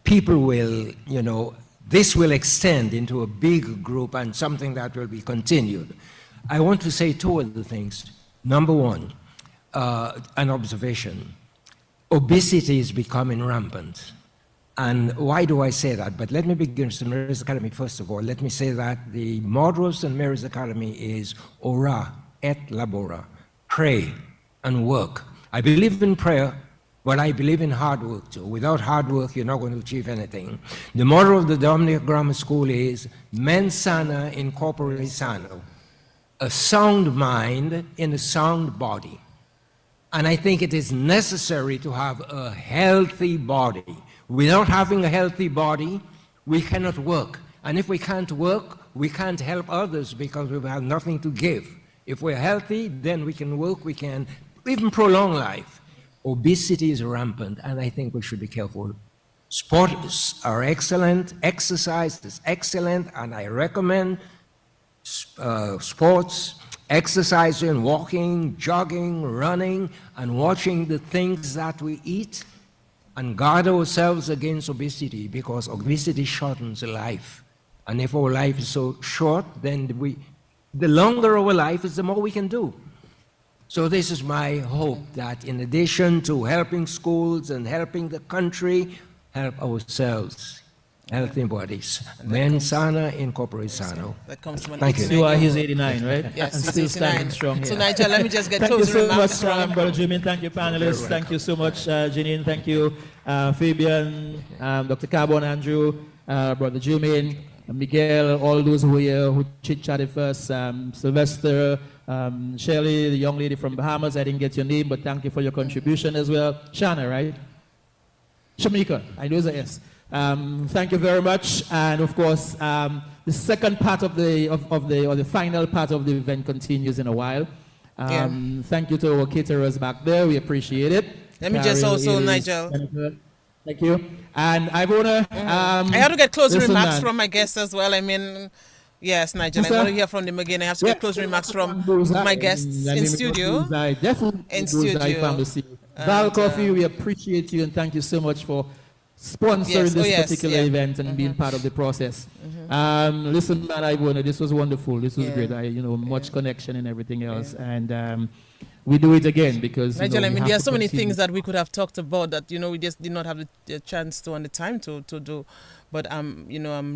people will, this will extend into a big group and something that will be continued. I want to say two other things. Number one, an observation. Obesity is becoming rampant. And why do I say that? But let me begin with St. Mary's Academy first of all. Let me say that the motto of St. Mary's Academy is ora et labora, pray and work. I believe in prayer, but I believe in hard work too. Without hard work, you're not going to achieve anything. The motto of the Dominica Grammar School is mens sana in corpore sano, a sound mind in a sound body. And I think it is necessary to have a healthy body. Without having a healthy body, we cannot work. And if we can't work, we can't help others because we have nothing to give. If we're healthy, then we can work, we can even prolong life. Obesity is rampant, and I think we should be careful. Sports are excellent, exercise is excellent, and I recommend sports, exercising, walking, jogging, running, and watching the things that we eat, and guard ourselves against obesity, because obesity shortens life. And if our life is so short, then the longer our life is, the more we can do. So this is my hope, that in addition to helping schools and helping the country, help ourselves. Healthy bodies. Mens sana in corpore sano. That comes to Thank you. You are his 89, right? Yes, and he's still 89. standing strong here. So Nigel, let me just get Thank you closing so remarks much, from Brother Jimmy. Thank you, panelists. Thank you so much, Janine. Thank you, Fabian, Dr. Carbon, Andrew, Brother Jermaine, Miguel, all those who were here who chit-chatted first, Sylvester, Shelley, the young lady from Bahamas. I didn't get your name, but thank you for your contribution as well. Shana, right? Shamika, I know the S. Thank you very much, and of course, the second part of the final part of the event continues in a while. Thank you to our caterers back there. We appreciate it. Let me just also, Nigel. Thank you. And I wanna. I have to get closing remarks man. from my guests as well. I mean, yes, Nigel. I want to hear from them again. I have to get closing remarks from my guests in studio. Bullseye, definitely in Bullseye studio. Pharmacy. Val Coffee, we appreciate you and thank you so much for sponsoring this particular event and being part of the process. Listen, man, I wanna. This was wonderful. This was great. Much connection and everything else, and we do it again because Nigel, I mean, there are so many things that we could have talked about that we just did not have the chance to and the time to do. But I'm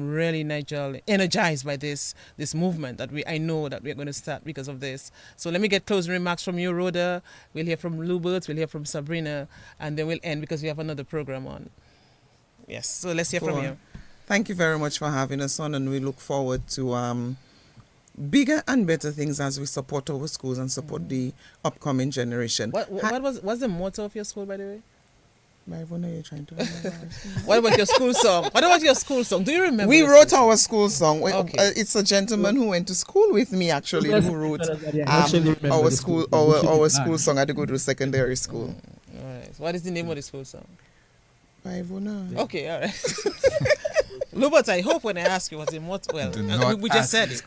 really, Nigel, energized by this movement that I know that we're going to start because of this. So let me get closing remarks from you, Rhoda. We'll hear from Lubert, we'll hear from Sabrina, and then we'll end because we have another program on. Yes, so let's hear from you. Thank you very much for having us on, and we look forward to bigger and better things as we support our schools and support the upcoming generation. What's the motto of your school, by the way? What are you trying to What about your school song? What about your school song? Do you remember? We wrote our school song. Okay. It's a gentleman who went to school with me, actually, who wrote our school song. I had to go to secondary school. All right. So what is the name of the school song? Okay, all right. Lubert, I hope when I ask you what's the motto, we just said it.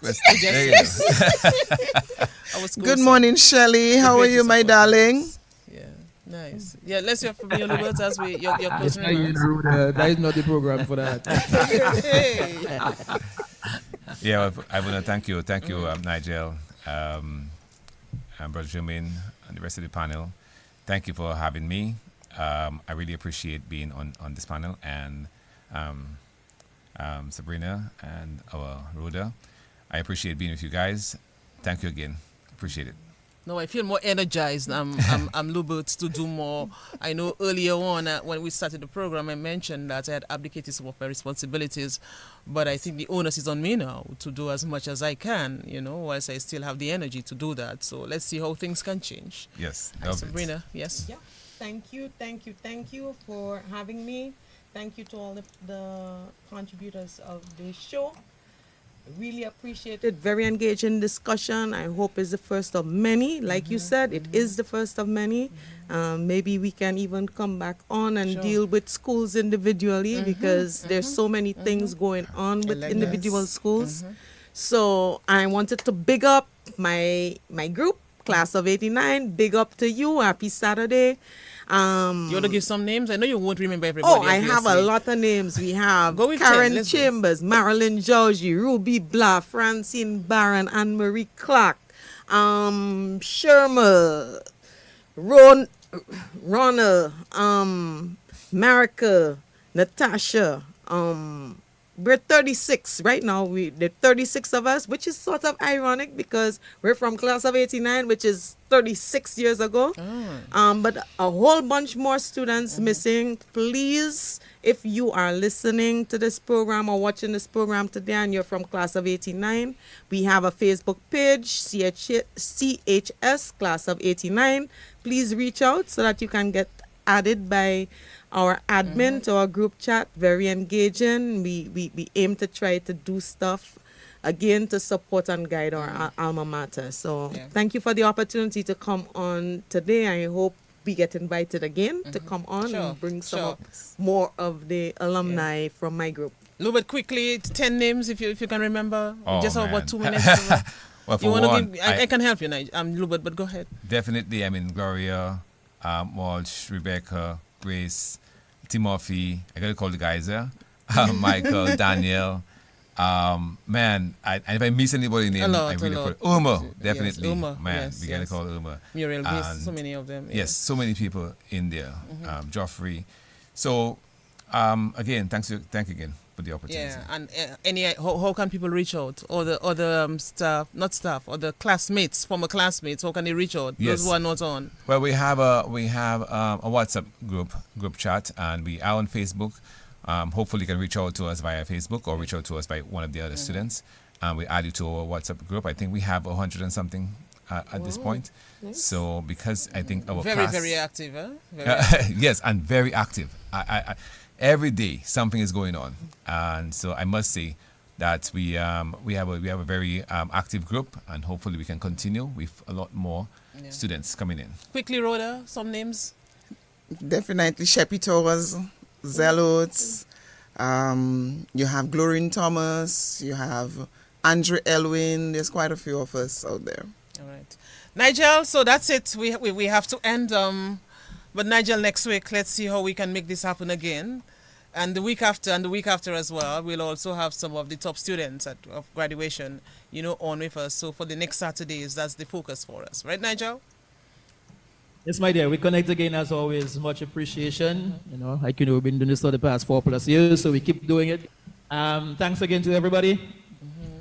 Good morning, Shelley. How are you, my darling? Yeah, nice. Yeah, let's hear from you, Lubert, as your closing remarks. That is not the program for that. Yeah, I want to thank you, Nigel, and Brother Jermaine, and the rest of the panel. Thank you for having me. I really appreciate being on this panel, and Sabrina and our Rhoda. I appreciate being with you guys. Thank you again. Appreciate it. No, I feel more energized. I'm Lubert to do more. I know earlier on when we started the program, I mentioned that I had abdicated some of my responsibilities, but I think the onus is on me now to do as much as I can, whilst I still have the energy to do that. So let's see how things can change. Yes, Sabrina, yes. Yeah. Thank you for having me. Thank you to all the contributors of the show. Really appreciate it. Very engaging discussion. I hope it's the first of many. Like you said, it is the first of many. Maybe we can even come back on and deal with schools individually because there's so many things going on with individual schools. So I wanted to big up my group, Class of 89. Big up to you. Happy Saturday. You want to give some names? I know you won't remember everybody. Oh, I have a lot of names. We have Karen Chambers, Marilyn Georgie, Ruby Blah, Francine Barron, Anne-Marie Clark, Sherma, Ronna, Marika, Natasha, we're 36 right now. There are 36 of us, which is sort of ironic because we're from Class of 89, which is 36 years ago. But a whole bunch more students missing. Please, if you are listening to this program or watching this program today and you're from Class of 89, we have a Facebook page, CHS Class of 89. Please reach out so that you can get added by our admin to our group chat. Very engaging. We aim to try to do stuff again to support and guide our alma mater. So thank you for the opportunity to come on today. I hope we get invited again to come on and bring some more of the alumni from my group. A little bit quickly, 10 names if you can remember. Oh, just man. about 2 minutes. Well, you for want one, to give? I can help you, Lubert, but go ahead. Definitely, Gloria, Walsh, Rebecca, Grace, Timothy, I gotta call the guys there. Michael, Daniel. Man, if I miss anybody name, I really put Uma, definitely. Yes, Uma, man, we gotta call Uma. Muriel, so many of them. Yes, so many people in there. Joffrey. So again, thank you again for the opportunity. Yeah, and how can people reach out? Or the staff, not staff, or the classmates, former classmates, how can they reach out? Yes. Those who are not on. Well, we have a WhatsApp group chat, and we are on Facebook. Hopefully you can reach out to us via Facebook or reach out to us by one of the other students. And we add you to our WhatsApp group. I think we have 100 and something at this point. Nice. So because I think our class... Very active, huh? Very active. Yes, and very active. Every day something is going on. And so I must say that we have a very active group, and hopefully we can continue with a lot more students coming in. Quickly, Rhoda, some names? Definitely Sheppy Towers, Zealots, you have Glorine Thomas, you have Andrew Elwin. There's quite a few of us out there. All right. Nigel, so that's it. We have to end. But Nigel, next week, let's see how we can make this happen again. And the week after as well, we'll also have some of the top students of graduation, on with us. So for the next Saturdays, that's the focus for us. Right, Nigel? Yes, my dear. We connect again as always. Much appreciation. We've been doing this for the past 4+ years, so we keep doing it. Thanks again to everybody.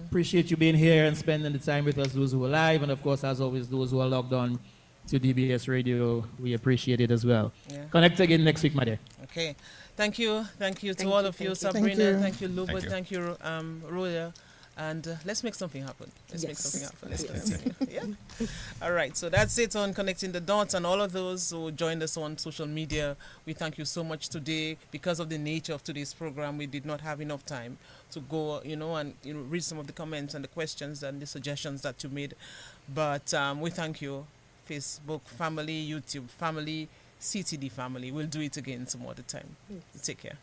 Appreciate you being here and spending the time with us, those who are live, and of course, as always, those who are logged on to DBS Radio. We appreciate it as well. Yeah. Connect again next week, my dear. Okay. Thank you to all of you, Sabrina. Thank you, Lubert. Thank you, Rhoda. And let's make something happen. Let's make something happen. Yeah. All right. So that's it on Connecting the Dots, and all of those who joined us on social media. We thank you so much today. Because of the nature of today's program, we did not have enough time to go, and read some of the comments and the questions and the suggestions that you made. But we thank you, Facebook family, YouTube family, CTD family. We'll do it again some other time. Take care.